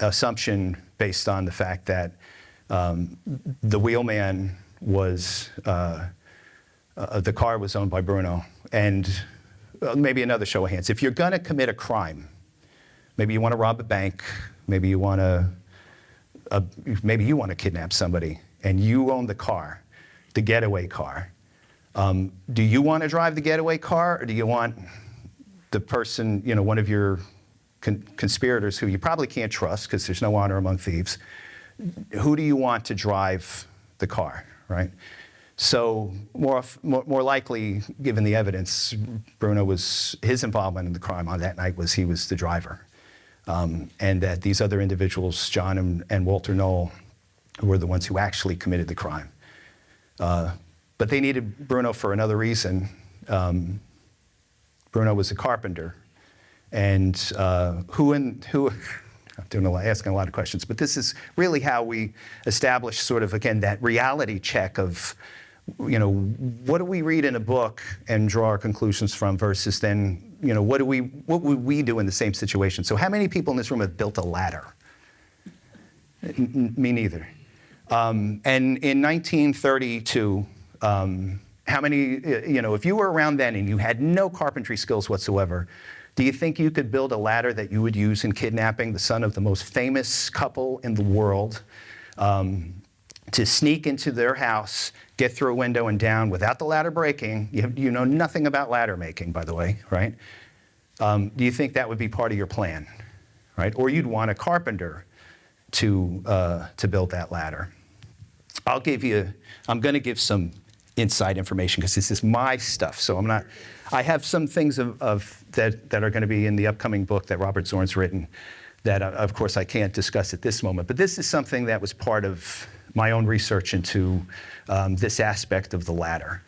assumption based on the fact that the wheelman was, the car was owned by Bruno. And maybe another show of hands. If you're gonna commit a crime, maybe you want to rob a bank, maybe you want to kidnap somebody, and you own the car, the getaway car. Do you want to drive the getaway car, or do you want the person, you know, one of your conspirators who you probably can't trust because there's no honor among thieves? Who do you want to drive the car, right? So more likely, given the evidence, his involvement in the crime on that night was he was the driver. And that these other individuals, John and Walter Knoll, were the ones who actually committed the crime. But they needed Bruno for another reason. Bruno was a carpenter. And I'm asking a lot of questions, but this is really how we establish sort of, again, that reality check of, you know, what do we read in a book and draw our conclusions from versus then, you know, what would we do in the same situation? So how many people in this room have built a ladder? Me neither. And in 1932, how many, you know, if you were around then and you had no carpentry skills whatsoever, do you think you could build a ladder that you would use in kidnapping the son of the most famous couple in the world, to sneak into their house, get through a window and down without the ladder breaking? You know nothing about ladder making, by the way, right? Do you think that would be part of your plan, right? Or you'd want a carpenter to build that ladder. I'm going to give some inside information because this is my stuff. So I have some things that are going to be in the upcoming book that Robert Zorn's written that, of course, I can't discuss at this moment. But this is something that was part of my own research into this aspect of the ladder.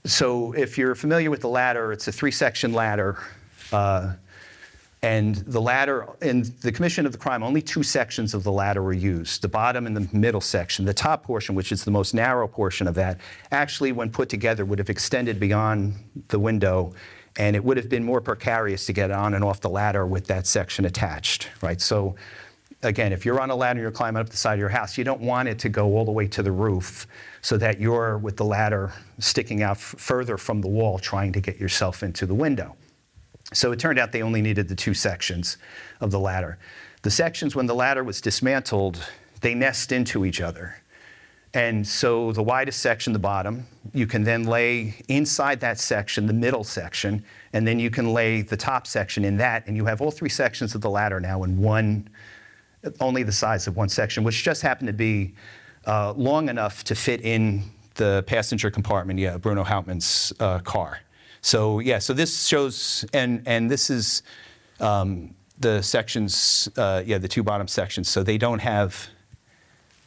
So if you're familiar with the ladder, it's a 3-section ladder. And the ladder, in the commission of the crime, only 2 sections of the ladder were used, the bottom and the middle section. The top portion, which is the most narrow portion of that, actually, when put together, would have extended beyond the window, and it would have been more precarious to get on and off the ladder with that section attached, right? So again, if you're on a ladder and you're climbing up the side of your house, you don't want it to go all the way to the roof so that you're with the ladder sticking out further from the wall trying to get yourself into the window. So it turned out they only needed the 2 sections of the ladder. The sections, when the ladder was dismantled, they nest into each other. And so the widest section, the bottom, you can then lay inside that section, the middle section, and then you can lay the top section in that, and you have all 3 sections of the ladder now in one, only the size of one section, which just happened to be long enough to fit in the passenger compartment, yeah, Bruno Hauptmann's car. So yeah, so this shows, and this is the sections, yeah, the two bottom sections. So they don't have,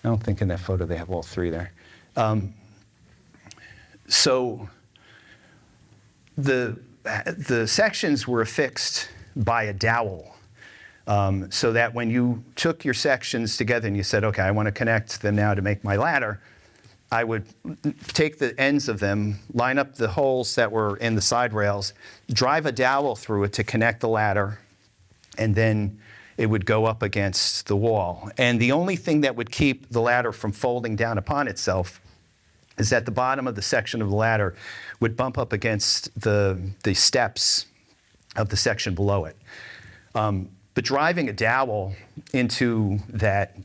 I don't think in that photo they have all three there. So the sections were affixed by a dowel, so that when you took your sections together and you said, okay, I want to connect them now to make my ladder, I would take the ends of them, line up the holes that were in the side rails, drive a dowel through it to connect the ladder, and then it would go up against the wall. And the only thing that would keep the ladder from folding down upon itself is that the bottom of the section of the ladder would bump up against the steps of the section below it. But driving a dowel into that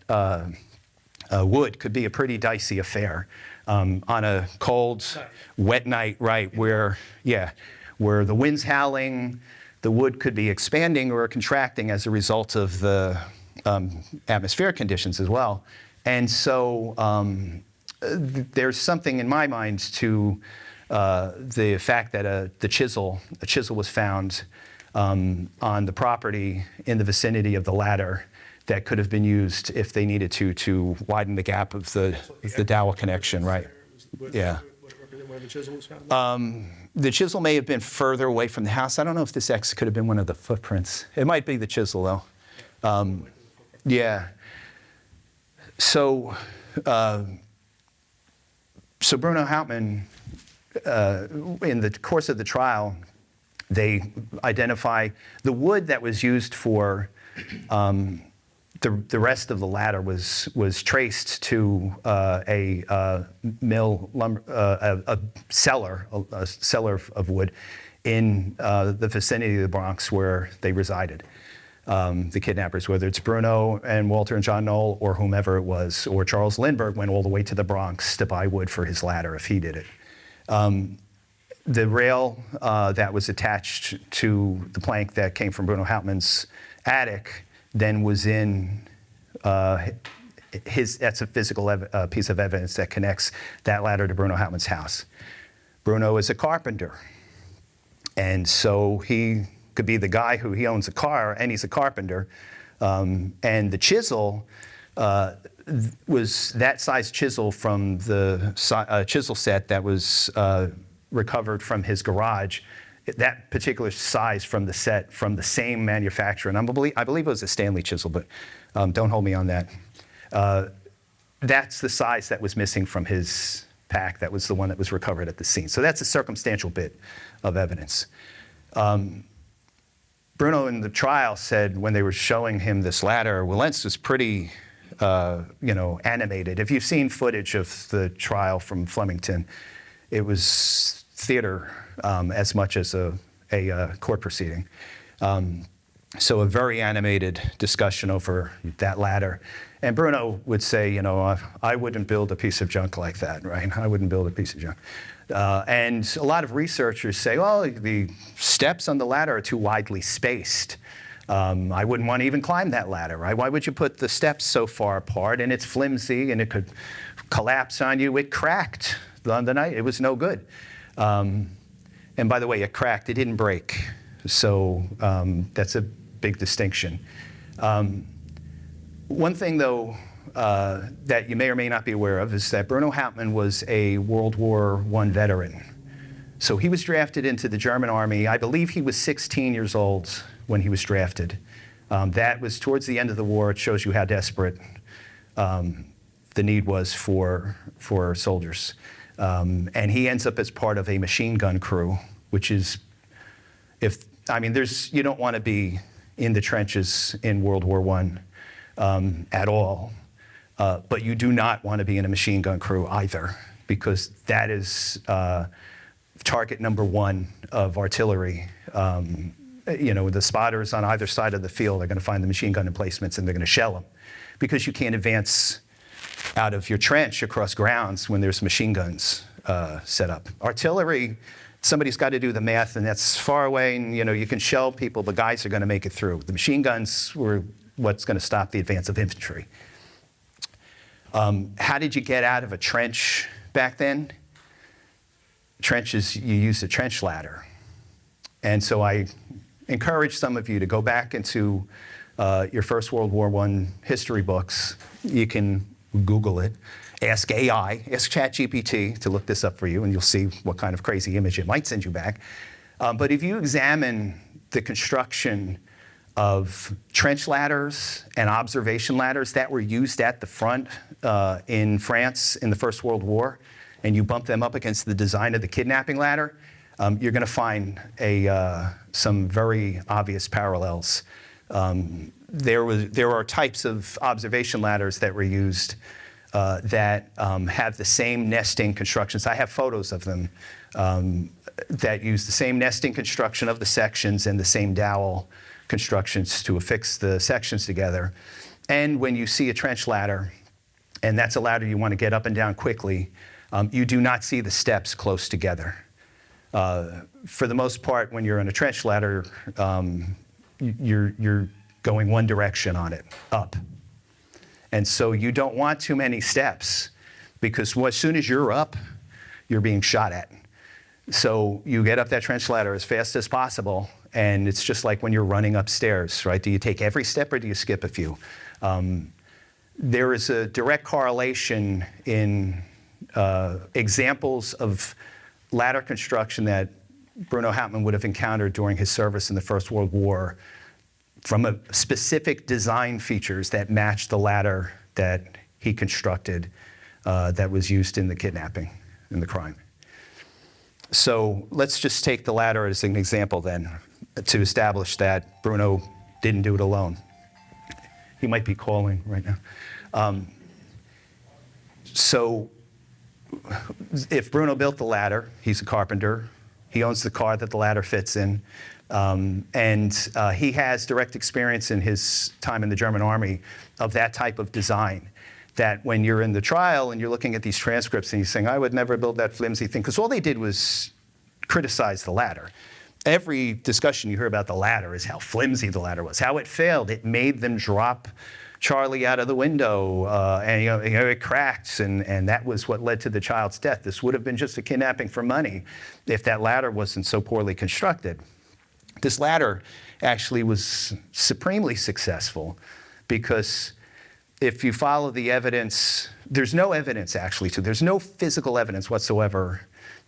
wood could be a pretty dicey affair on a cold, wet night, right, where the wind's howling, the wood could be expanding or contracting as a result of the atmospheric conditions as well. And so there's something in my mind to the fact that a chisel was found on the property in the vicinity of the ladder that could have been used if they needed to widen the gap of the dowel connection, right? Yeah. Where the chisel was found? The chisel may have been further away from the house. I don't know if this X could have been one of the footprints. It might be the chisel, though. Yeah. So Bruno Hauptmann, in the course of the trial, they identify the wood that was used for the rest of the ladder was traced to a mill lumber, a cellar of wood in the vicinity of the Bronx where they resided. The kidnappers, whether it's Bruno and Walter and John Knoll or whomever it was, or Charles Lindbergh went all the way to the Bronx to buy wood for his ladder if he did it. The rail that was attached to the plank that came from Bruno Hauptmann's attic then was in that's a physical piece of evidence that connects that ladder to Bruno Hauptmann's house. Bruno is a carpenter, and so he could be the guy who he owns a car and he's a carpenter. And the chisel was that size chisel from the chisel set that was recovered from his garage, that particular size from the set from the same manufacturer. And I believe it was a Stanley chisel, but don't hold me on that. That's the size that was missing from his pack. That was the one that was recovered at the scene. So that's a circumstantial bit of evidence. Bruno in the trial said when they were showing him this ladder, Wilentz was pretty, animated. If you've seen footage of the trial from Flemington, it was theater as much as a court proceeding. So a very animated discussion over that ladder. And Bruno would say, I wouldn't build a piece of junk like that, right? I wouldn't build a piece of junk. And a lot of researchers say, well, the steps on the ladder are too widely spaced. I wouldn't want to even climb that ladder, right? Why would you put the steps so far apart? And it's flimsy and it could collapse on you. It cracked on the night. It was no good. And by the way, it cracked. It didn't break. So that's a big distinction. One thing, though, that you may or may not be aware of is that Bruno Hauptmann was a World War I veteran. So he was drafted into the German army. I believe he was 16 years old when he was drafted. That was towards the end of the war. It shows you how desperate the need was for soldiers. And he ends up as part of a machine gun crew, which is, you don't want to be in the trenches in World War I at all. But you do not want to be in a machine gun crew either, because that is target number one of artillery. The spotters on either side of the field are going to find the machine gun emplacements and they're going to shell them, because you can't advance out of your trench across grounds when there's machine guns set up. Artillery, somebody's got to do the math, and that's far away, and you can shell people, but guys are going to make it through. The machine guns were what's going to stop the advance of infantry. How did you get out of a trench back then, trenches, you used a trench ladder. And so I encourage some of you to go back into your First World War I history books. You can Google it. Ask AI, ask ChatGPT to look this up for you, and you'll see what kind of crazy image it might send you back. But if you examine the construction of trench ladders and observation ladders that were used at the front in France in the First World War, and you bump them up against the design of the kidnapping ladder, you're going to find some very obvious parallels. There are types of observation ladders that were used that have the same nesting constructions. I have photos of them that use the same nesting construction of the sections and the same dowel constructions to affix the sections together. And when you see a trench ladder, and that's a ladder you want to get up and down quickly, you do not see the steps close together. For the most part, when you're in a trench ladder, you're going one direction on it, up. And so you don't want too many steps, because as soon as you're up, you're being shot at. So you get up that trench ladder as fast as possible, and it's just like when you're running upstairs, right? Do you take every step or do you skip a few? There is a direct correlation in examples of ladder construction that Bruno Hauptmann would have encountered during his service in the First World War from a specific design features that matched the ladder that he constructed that was used in the kidnapping, in the crime. So let's just take the ladder as an example then to establish that Bruno didn't do it alone. He might be calling right now. So if Bruno built the ladder, he's a carpenter, he owns the car that the ladder fits in, and he has direct experience in his time in the German army of that type of design. That when you're in the trial and you're looking at these transcripts and you're saying, I would never build that flimsy thing, because all they did was criticize the ladder. Every discussion you hear about the ladder is how flimsy the ladder was, how it failed. It made them drop Charlie out of the window, and it cracked, and that was what led to the child's death. This would have been just a kidnapping for money if that ladder wasn't so poorly constructed. This ladder actually was supremely successful because if you follow the evidence, there's no evidence actually, there's no physical evidence whatsoever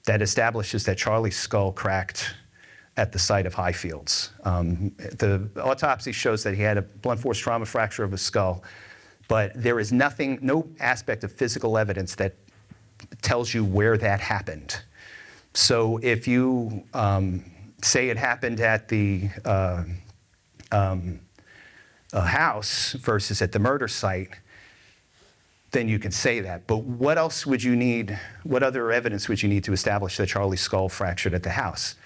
that establishes that Charlie's skull cracked at the site of Highfields. The autopsy shows that he had a blunt force trauma fracture of his skull, but there is nothing, no aspect of physical evidence that tells you where that happened. So if you say it happened at the house versus at the murder site, then you can say that. But what else would you need, what other evidence would you need to establish that Charlie's skull fractured at the house?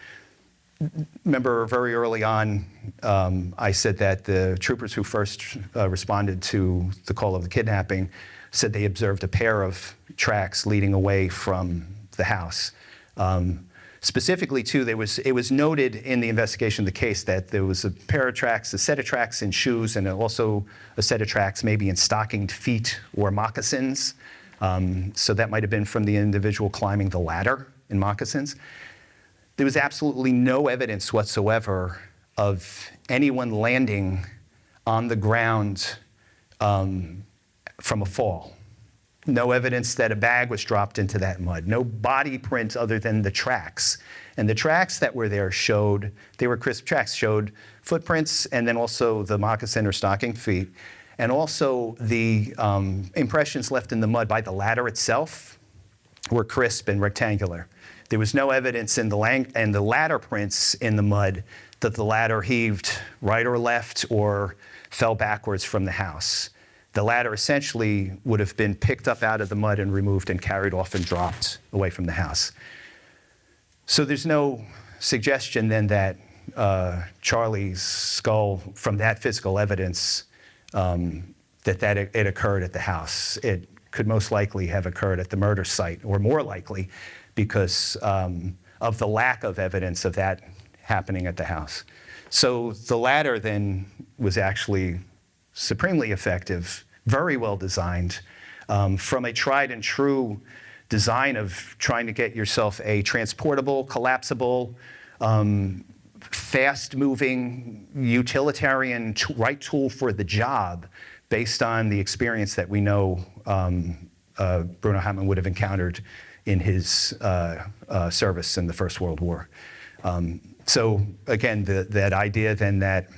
Remember very early on, I said that the troopers who first responded to the call of the kidnapping said they observed a pair of tracks leading away from the house. Specifically, too, it was noted in the investigation of the case that there was a pair of tracks, a set of tracks in shoes, and also a set of tracks maybe in stockinged feet or moccasins. So that might have been from the individual climbing the ladder in moccasins. There was absolutely no evidence whatsoever of anyone landing on the ground from a fall. No evidence that a bag was dropped into that mud. No body print other than the tracks. And the tracks that were there showed, they were crisp tracks, showed footprints and then also the moccasin or stocking feet. And also the impressions left in the mud by the ladder itself were crisp and rectangular. There was no evidence in the ladder prints in the mud that the ladder heaved right or left or fell backwards from the house. The ladder essentially would have been picked up out of the mud and removed and carried off and dropped away from the house. So there's no suggestion then that Charlie's skull, from that physical evidence, it occurred at the house. It could most likely have occurred at the murder site, or more likely, because of the lack of evidence of that happening at the house. So the ladder then was actually supremely effective, very well designed, from a tried and true design of trying to get yourself a transportable, collapsible, fast-moving, utilitarian, right tool for the job based on the experience that we know Bruno Hauptmann would have encountered in his service in the First World War. So again, that idea then that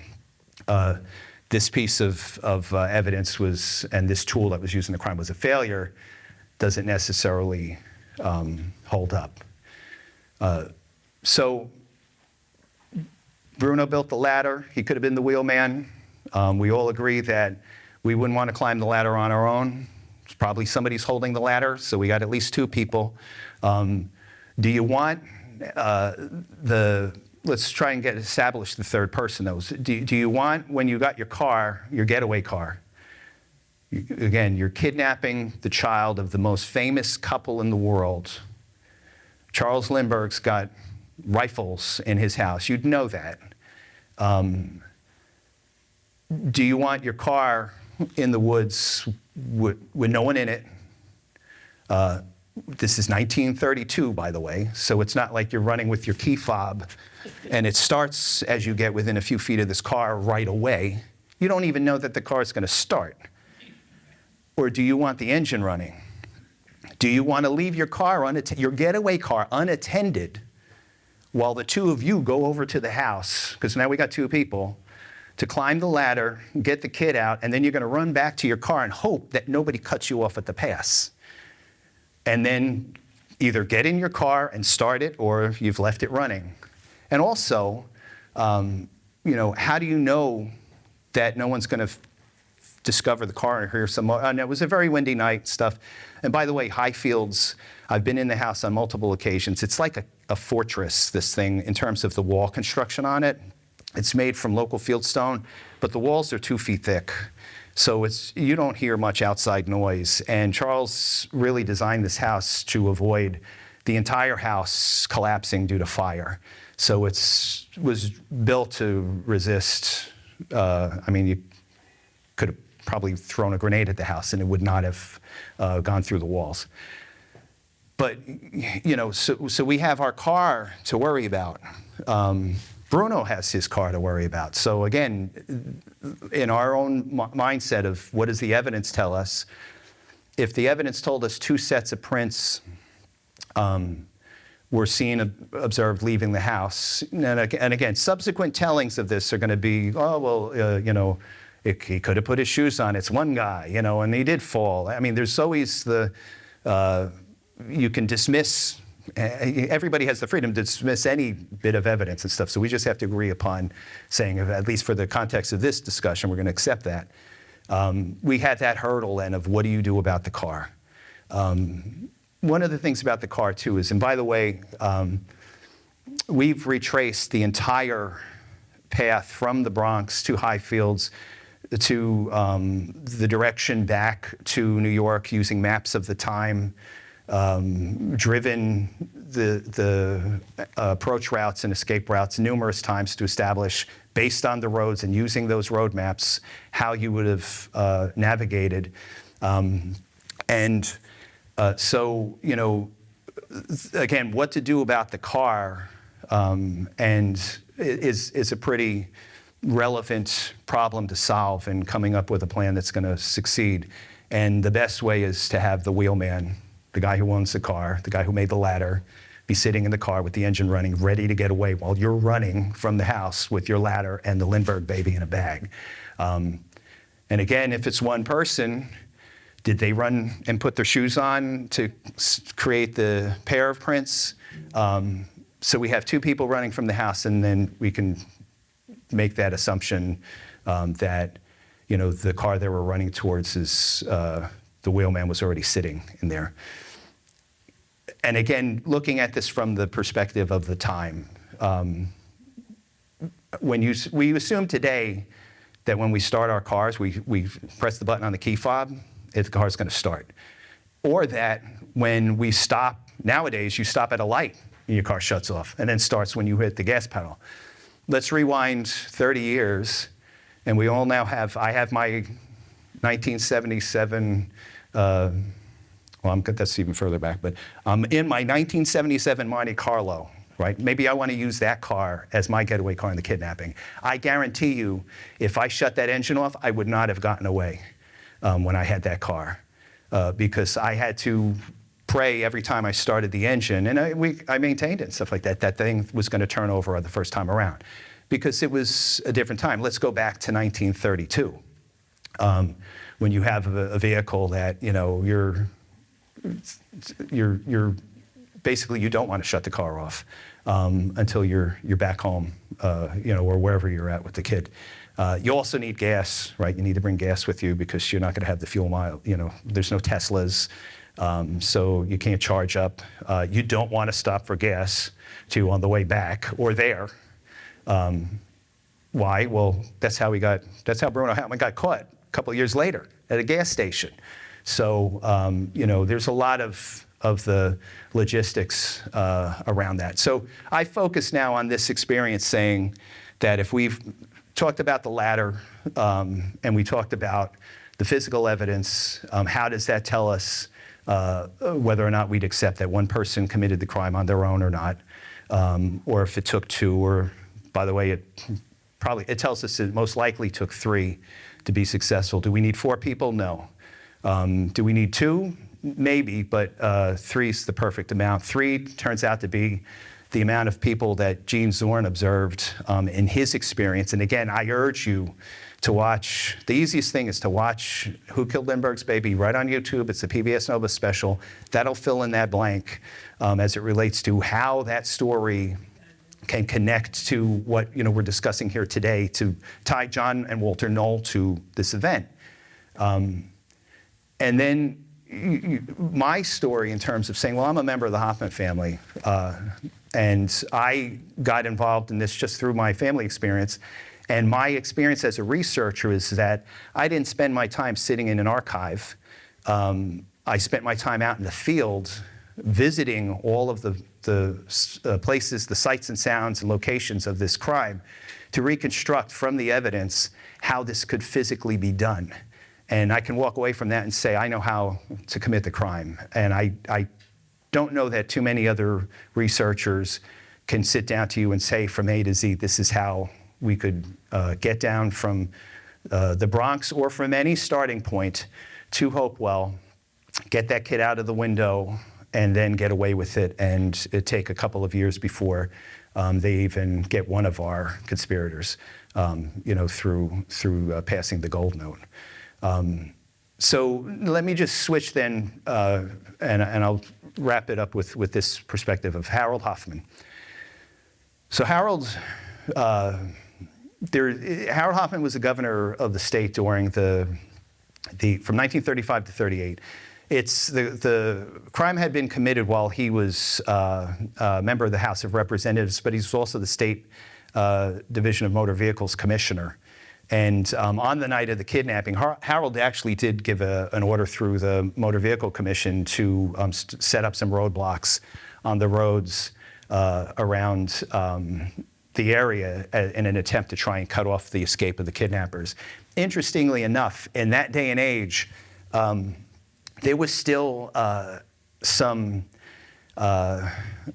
this piece of evidence was, and this tool that was used in the crime was a failure, doesn't necessarily hold up. So Bruno built the ladder. He could have been the wheelman. We all agree that we wouldn't want to climb the ladder on our own. It's probably somebody's holding the ladder, so we got at least two people. Do you want let's try and establish the third person though. Do you want, when you got your car, your getaway car, again, you're kidnapping the child of the most famous couple in the world. Charles Lindbergh's got rifles in his house. You'd know that. Do you want your car in the woods with no one in it? This is 1932, by the way, so it's not like you're running with your key fob and it starts as you get within a few feet of this car right away. You don't even know that the car is going to start. Or do you want the engine running? Do you want to leave your car, your getaway car, unattended while the two of you go over to the house, because now we got two people, to climb the ladder, get the kid out, and then you're going to run back to your car and hope that nobody cuts you off at the pass? And then either get in your car and start it, or you've left it running. And also, how do you know that no one's going to discover the car and hear some? And it was a very windy night, stuff. And by the way, Highfields, I've been in the house on multiple occasions. It's like a fortress, this thing, in terms of the wall construction on it. It's made from local fieldstone, but the walls are 2 feet thick. So you don't hear much outside noise. And Charles really designed this house to avoid the entire house collapsing due to fire. So it was built to resist. You could have probably thrown a grenade at the house and it would not have gone through the walls. But, so we have our car to worry about. Bruno has his car to worry about. So again, in our own mindset of what does the evidence tell us, if the evidence told us 2 sets of prints were seen, observed leaving the house, and again, subsequent tellings of this are going to be, he could have put his shoes on. It's one guy, and he did fall. I mean, there's always you can dismiss. Everybody has the freedom to dismiss any bit of evidence and stuff, so we just have to agree upon saying, at least for the context of this discussion, we're going to accept that. We had that hurdle then of what do you do about the car? One of the things about the car too is, and by the way, we've retraced the entire path from the Bronx to Highfields to the direction back to New York using maps of the time, driven the approach routes and escape routes numerous times to establish, based on the roads and using those road maps, how you would have navigated. So, again, what to do about the car is a pretty relevant problem to solve in coming up with a plan that's going to succeed. And the best way is to have the wheelman, the guy who owns the car, the guy who made the ladder, be sitting in the car with the engine running, ready to get away while you're running from the house with your ladder and the Lindbergh baby in a bag. And again, if it's one person, did they run and put their shoes on to create the pair of prints? So we have 2 people running from the house, and then we can make that assumption that the car they were running towards is the wheelman was already sitting in there. And again, looking at this from the perspective of the time, we assume today that when we start our cars, we press the button on the key fob, the car's going to start. Or that when we stop, nowadays you stop at a light and your car shuts off and then starts when you hit the gas pedal. Let's rewind 30 years, and we all now I have my 1977 That's even further back, but I'm in my 1977 Monte Carlo, right? Maybe I want to use that car as my getaway car in the kidnapping. I guarantee you, if I shut that engine off, I would not have gotten away when I had that car, because I had to pray every time I started the engine, and I maintained it and stuff like that. That thing was going to turn over the first time around, because it was a different time. Let's go back to 1932, when you have a vehicle that you're basically, you don't want to shut the car off until you're back home, or wherever you're at with the kid. You also need gas, right? You need to bring gas with you because you're not going to have the fuel mile. There's no Teslas, so you can't charge up. You don't want to stop for gas too on the way back or there. Why? Well, that's how Bruno Hauptmann got caught a couple of years later at a gas station. So, there's a lot of the logistics around that. So I focus now on this experience, saying that if we've talked about the latter and we talked about the physical evidence, how does that tell us whether or not we'd accept that one person committed the crime on their own or not, or if it took two, or, by the way, it tells us it most likely took three to be successful. Do we need four people? No. Do we need two? Maybe, but three's the perfect amount. Three turns out to be the amount of people that Gene Zorn observed in his experience. And again, I urge you to watch. The easiest thing is to watch Who Killed Lindbergh's Baby right on YouTube. It's a PBS Nova special. That'll fill in that blank as it relates to how that story can connect to what we're discussing here today, to tie John and Walter Knoll to this event. And then my story in terms of saying, well, I'm a member of the Hoffman family, and I got involved in this just through my family experience. And my experience as a researcher is that I didn't spend my time sitting in an archive. I spent my time out in the field visiting all of the places, the sights and sounds and locations of this crime to reconstruct from the evidence how this could physically be done. And I can walk away from that and say, I know how to commit the crime. And I don't know that too many other researchers can sit down to you and say from A to Z, this is how we could get down from the Bronx or from any starting point to Hopewell, get that kid out of the window, and then get away with it. And it'd take a couple of years before they even get one of our conspirators, through passing the gold note. So let me just switch then, and I'll wrap it up with this perspective of Harold Hoffman. So Harold Hoffman was the governor of the state during from 1935 to 38. The crime had been committed while he was a member of the House of Representatives, but he was also the state Division of Motor Vehicles commissioner. And on the night of the kidnapping, Harold actually did give an order through the Motor Vehicle Commission to set up some roadblocks on the roads around the area in an attempt to try and cut off the escape of the kidnappers. Interestingly enough, in that day and age, there was still some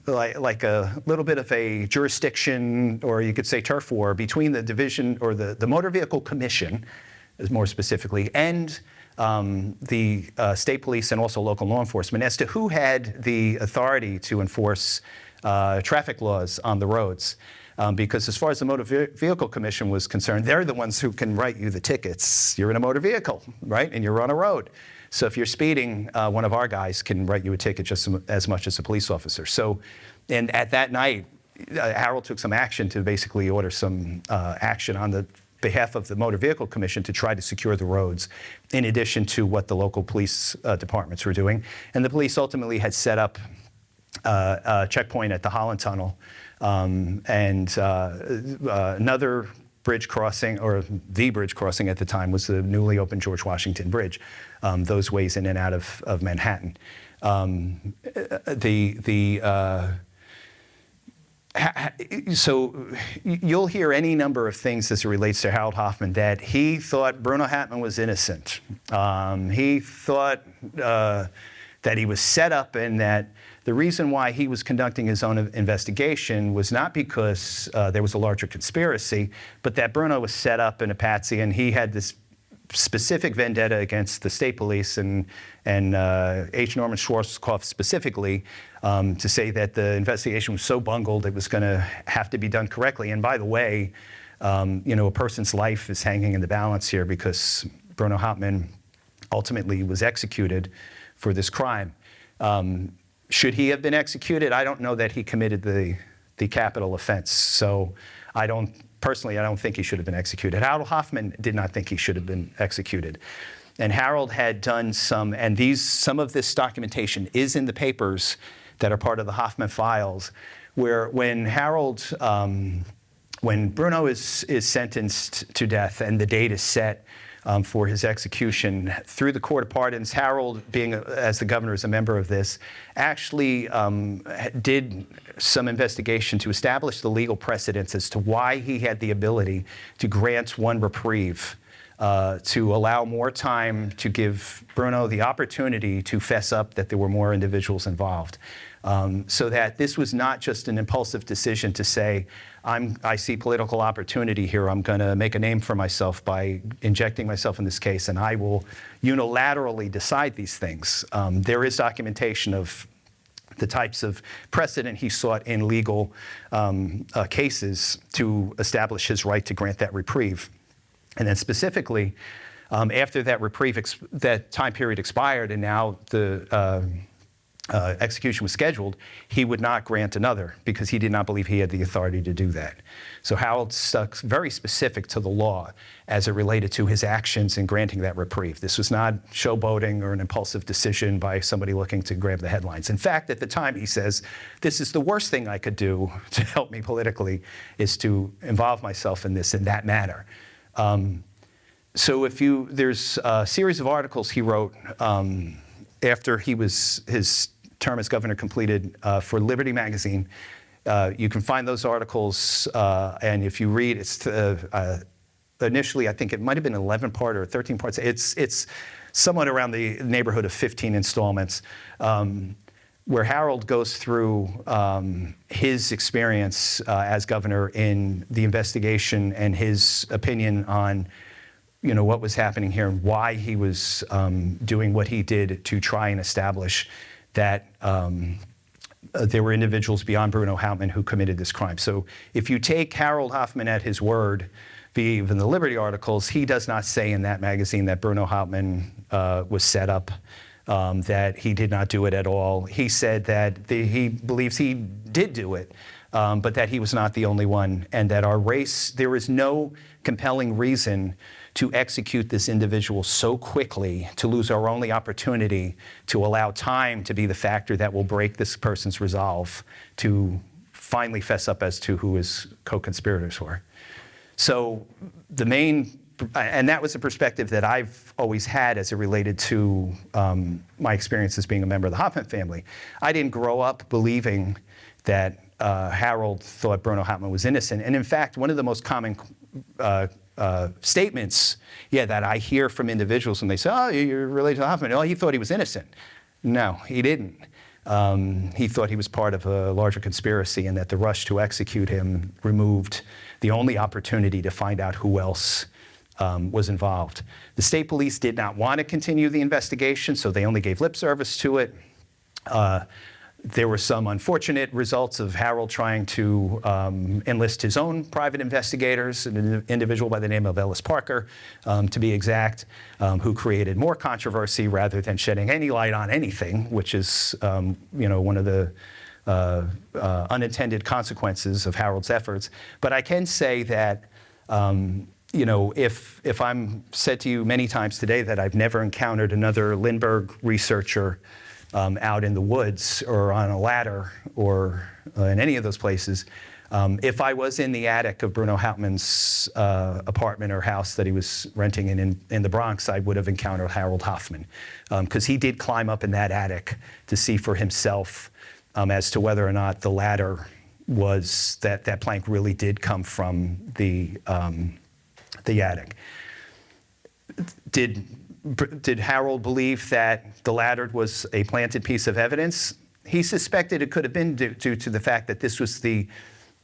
like a little bit of a jurisdiction, or you could say turf war, between the division, or the Motor Vehicle Commission, more specifically, and the state police and also local law enforcement as to who had the authority to enforce traffic laws on the roads. Because as far as the Motor Vehicle Commission was concerned, they're the ones who can write you the tickets. You're in a motor vehicle, right? And you're on a road. So if you're speeding, one of our guys can write you a ticket just as much as a police officer. So, and at that night, Harold took some action to basically order some action on the behalf of the Motor Vehicle Commission to try to secure the roads, in addition to what the local police departments were doing. And the police ultimately had set up a checkpoint at the Holland Tunnel, and another bridge crossing, or the bridge crossing at the time, was the newly opened George Washington Bridge, those ways in and out of Manhattan. So you'll hear any number of things as it relates to Harold Hoffman, that he thought Bruno Hauptmann was innocent. He thought that he was set up, and that the reason why he was conducting his own investigation was not because there was a larger conspiracy, but that Bruno was set up in a patsy, and he had this specific vendetta against the state police and H. Norman Schwarzkopf specifically, to say that the investigation was so bungled it was going to have to be done correctly. And by the way, a person's life is hanging in the balance here, because Bruno Hauptmann ultimately was executed for this crime. Should he have been executed? I don't know that he committed the capital offense. So personally, I don't think he should have been executed. Harold Hoffman did not think he should have been executed. And Harold had done some of this documentation is in the papers that are part of the Hoffman files, where when Bruno is sentenced to death and the date is set for his execution, through the court of pardons, Harold, being as the governor is a member of this, actually did some investigation to establish the legal precedents as to why he had the ability to grant one reprieve, to allow more time to give Bruno the opportunity to fess up that there were more individuals involved. So that this was not just an impulsive decision to say, I see political opportunity here, I'm going to make a name for myself by injecting myself in this case, and I will unilaterally decide these things. There is documentation of the types of precedent he sought in legal cases to establish his right to grant that reprieve. And then specifically, after that reprieve, that time period expired, and now the execution was scheduled, he would not grant another because he did not believe he had the authority to do that. So Harold stuck very specific to the law as it related to his actions in granting that reprieve. This was not showboating or an impulsive decision by somebody looking to grab the headlines. In fact, at the time, he says, this is the worst thing I could do to help me politically, is to involve myself in this in that manner. So there's a series of articles he wrote after his term as governor completed for Liberty magazine. You can find those articles, and if you read, it's initially, I think it might have been 11-part or 13 parts. It's somewhat around the neighborhood of 15 installments, where Harold goes through his experience as governor in the investigation and his opinion on what was happening here and why he was doing what he did to try and establish that there were individuals beyond Bruno Hauptmann who committed this crime. So if you take Harold Hoffman at his word, via even the Liberty articles, he does not say in that magazine that Bruno Hauptmann was set up, that he did not do it at all. He said that he believes he did do it, but that he was not the only one, and that our race, there is no compelling reason to execute this individual so quickly, to lose our only opportunity, to allow time to be the factor that will break this person's resolve to finally fess up as to who his co-conspirators were. So and that was a perspective that I've always had as it related to my experience as being a member of the Hoffman family. I didn't grow up believing that Harold thought Bruno Hauptmann was innocent. And in fact, one of the most common statements, that I hear from individuals when they say, oh, you're related to Hoffman. Oh, he thought he was innocent. No, he didn't. He thought he was part of a larger conspiracy, and that the rush to execute him removed the only opportunity to find out who else was involved. The state police did not want to continue the investigation, so they only gave lip service to it. There were some unfortunate results of Harold trying to enlist his own private investigators, an individual by the name of Ellis Parker, to be exact, who created more controversy rather than shedding any light on anything, which is one of the unintended consequences of Harold's efforts. But I can say that if I'm said to you many times today that I've never encountered another Lindbergh researcher out in the woods or on a ladder or in any of those places, if I was in the attic of Bruno Hauptmann's apartment or house that he was renting in the Bronx, I would have encountered Harold Hoffman, because he did climb up in that attic to see for himself as to whether or not the ladder was, that plank really did come from the attic. Did Did Harold believe that the ladder was a planted piece of evidence? He suspected it could have been due to the fact that this was the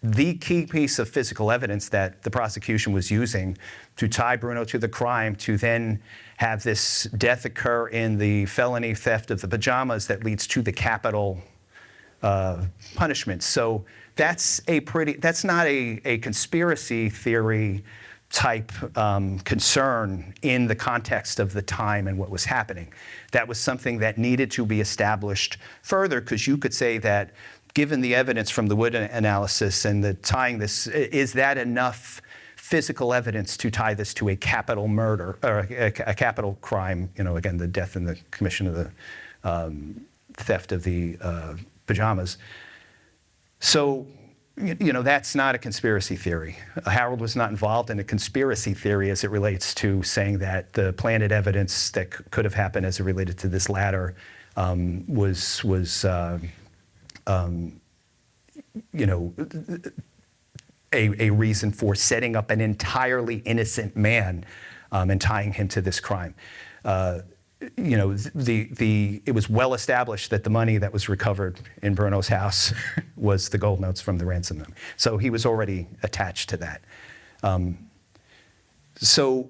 key piece of physical evidence that the prosecution was using to tie Bruno to the crime, to then have this death occur in the felony theft of the pajamas that leads to the capital punishment. So that's not a conspiracy theory type concern in the context of the time and what was happening. That was something that needed to be established further, because you could say that given the evidence from the Wood analysis and the tying this, is that enough physical evidence to tie this to a capital murder or a capital crime? You know, again, the death and the commission of the theft of the pajamas. So, you know, that's not a conspiracy theory. Harold was not involved in a conspiracy theory as it relates to saying that the planted evidence that could have happened as it related to this ladder was you know, a reason for setting up an entirely innocent man and tying him to this crime. You know, it was well established that the money that was recovered in Bruno's house was the gold notes from the ransom note. So he was already attached to that. So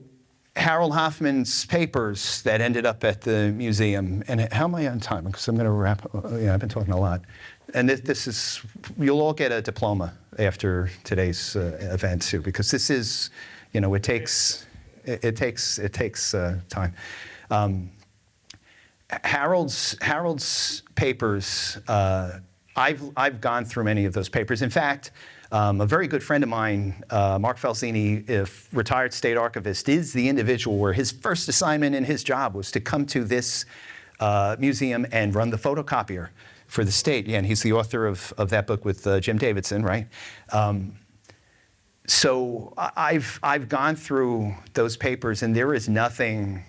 Harold Hoffman's papers that ended up at the museum, and how am I on time? Because I'm going to wrap up. Yeah, I've been talking a lot. And this is, you'll all get a diploma after today's event too, because this is, you know, it takes time. Harold's papers, I've gone through many of those papers. In fact, a very good friend of mine, Mark Falzini, retired state archivist, is the individual where his first assignment in his job was to come to this museum and run the photocopier for the state. Yeah, and he's the author of that book with Jim Davidson, right? So I've gone through those papers, and there is nothing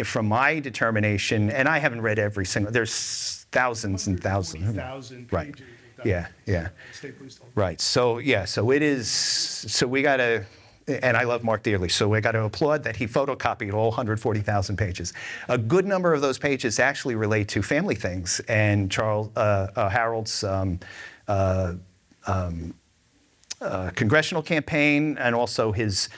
from my determination, and I haven't read every single. There's thousands and thousands. 140,000 Right. pages of Yeah. Yeah. state police law. Right. So yeah. So it is. So we got to. And I love Mark dearly, so we got to applaud that he photocopied all 140,000 pages. A good number of those pages actually relate to family things, and Harold's congressional campaign, and also his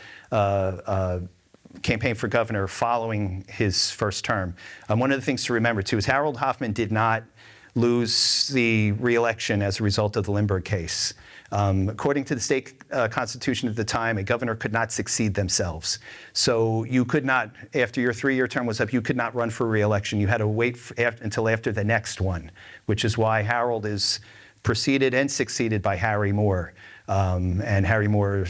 campaign for governor following his first term. One of the things to remember too is Harold Hoffman did not lose the re-election as a result of the Lindbergh case. According to the state constitution at the time, a governor could not succeed themselves. So you could not, after your 3-year term was up, you could not run for re-election. You had to wait until after the next one, which is why Harold is preceded and succeeded by Harry Moore. And Harry Moore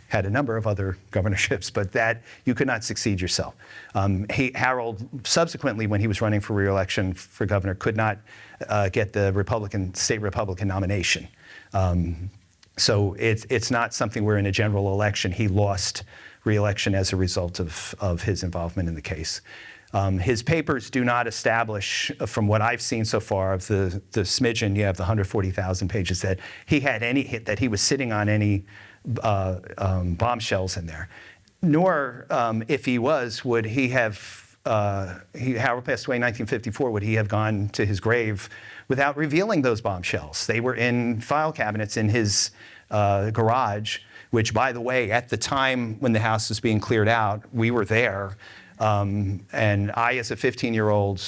had a number of other governorships, but that you could not succeed yourself. Harold, subsequently, when he was running for re-election for governor, could not get the state Republican nomination. So it's not something where in a general election he lost re-election as a result of his involvement in the case. His papers do not establish, from what I've seen so far, of the smidgen, you have the 140,000 pages, that he was sitting on any bombshells in there. Nor, if he was, would he have, Harold passed away in 1954, would he have gone to his grave without revealing those bombshells? They were in file cabinets in his garage, which, by the way, at the time when the house was being cleared out, we were there. And I, as a 15-year-old,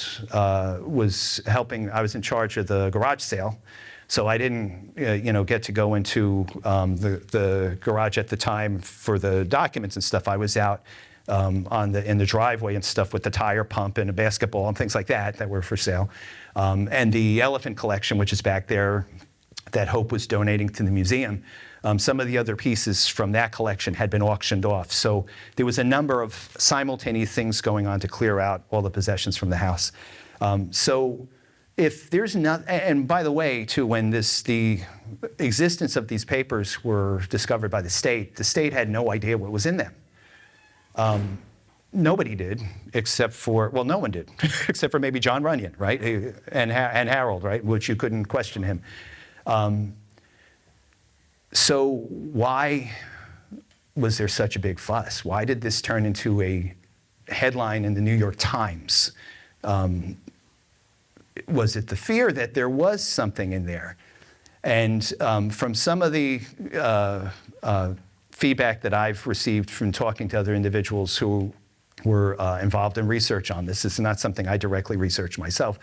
was helping. I was in charge of the garage sale, so I didn't, get to go into the garage at the time for the documents and stuff. I was out in the driveway and stuff with the tire pump and a basketball and things like that were for sale, and the elephant collection, which is back there, that Hope was donating to the museum. Some of the other pieces from that collection had been auctioned off. So there was a number of simultaneous things going on to clear out all the possessions from the house. So if there's not, and by the way, too, when the existence of these papers were discovered by the state had no idea what was in them. Nobody did, except for, well, no one did, except for maybe John Runyon, right? And Harold, right? Which you couldn't question him. So why was there such a big fuss? Why did this turn into a headline in the New York Times? Was it the fear that there was something in there? And from some of the feedback that I've received from talking to other individuals who were involved in research on this is not something I directly researched myself,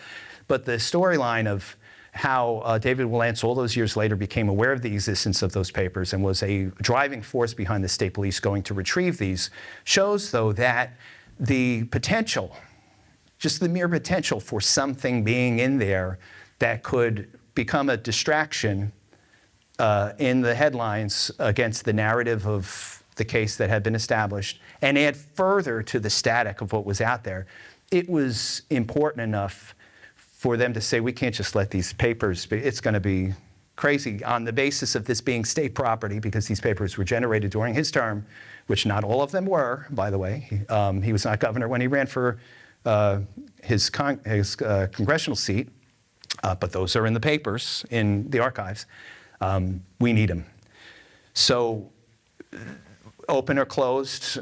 but the storyline of how David Wilentz all those years later became aware of the existence of those papers and was a driving force behind the state police going to retrieve these shows, though, that the potential, just the mere potential for something being in there that could become a distraction in the headlines against the narrative of the case that had been established and add further to the static of what was out there, it was important enough for them to say, we can't just let these papers be, it's going to be crazy on the basis of this being state property, because these papers were generated during his term, which not all of them were, by the way. He was not governor when he ran for his congressional seat, but those are in the papers, in the archives. We need them. So open or closed,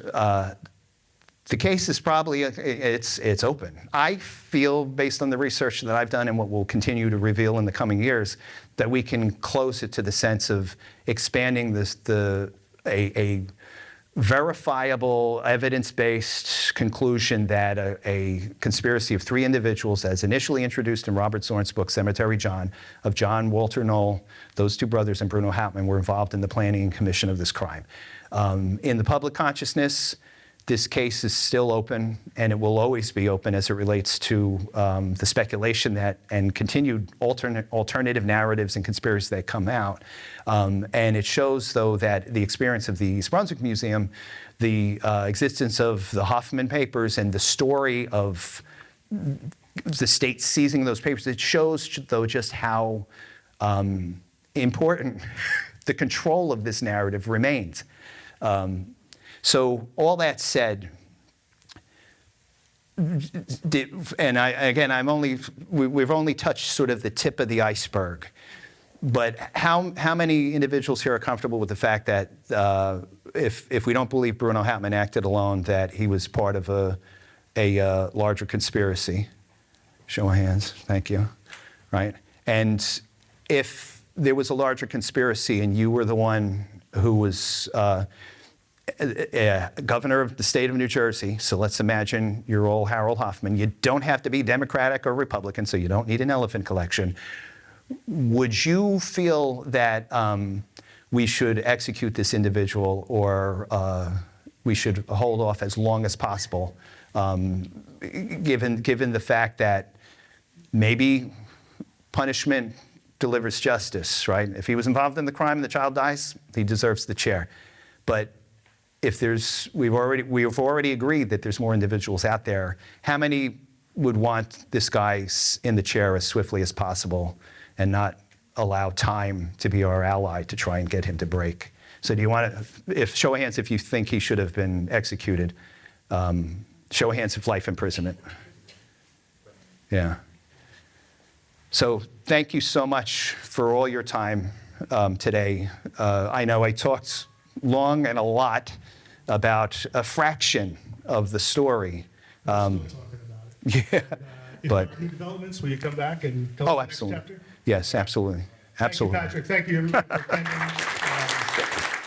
the case is probably, it's open. I feel, based on the research that I've done and what we'll continue to reveal in the coming years, that we can close it to the sense of expanding a verifiable, evidence-based conclusion that a conspiracy of 3 individuals, as initially introduced in Robert Zorn's book, Cemetery John, of John Walter Knoll, those 2 brothers, and Bruno Hauptmann, were involved in the planning and commission of this crime. In the public consciousness, this case is still open, and it will always be open as it relates to the speculation that and continued alternative narratives and conspiracies that come out. And it shows, though, that the experience of the East Brunswick Museum, the existence of the Hoffman papers, and the story of the state seizing those papers, it shows, though, just how important the control of this narrative remains. So all that said, and we've only touched sort of the tip of the iceberg, but how many individuals here are comfortable with the fact that if we don't believe Bruno Hauptmann acted alone, that he was part of a larger conspiracy? Show of hands, thank you, right? And if there was a larger conspiracy and you were the one who was governor of the state of New Jersey, so let's imagine you're old Harold Hoffman. You don't have to be Democratic or Republican, so you don't need an elephant collection. Would you feel that we should execute this individual, or we should hold off as long as possible, given the fact that maybe punishment delivers justice, right? If he was involved in the crime and the child dies, he deserves the chair. But if we've already agreed that there's more individuals out there, how many would want this guy in the chair as swiftly as possible and not allow time to be our ally to try and get him to break? So do you want to, show of hands if you think he should have been executed. Show of hands if life imprisonment. Yeah. So thank you so much for all your time today. I know I talked long and a lot about a fraction of the story. Still talking about it. Yeah, If but there are new developments, will you come back and tell us the next absolutely. chapter? Yes, absolutely. Absolutely. Thank you, Patrick. Thank you, everybody, for attending.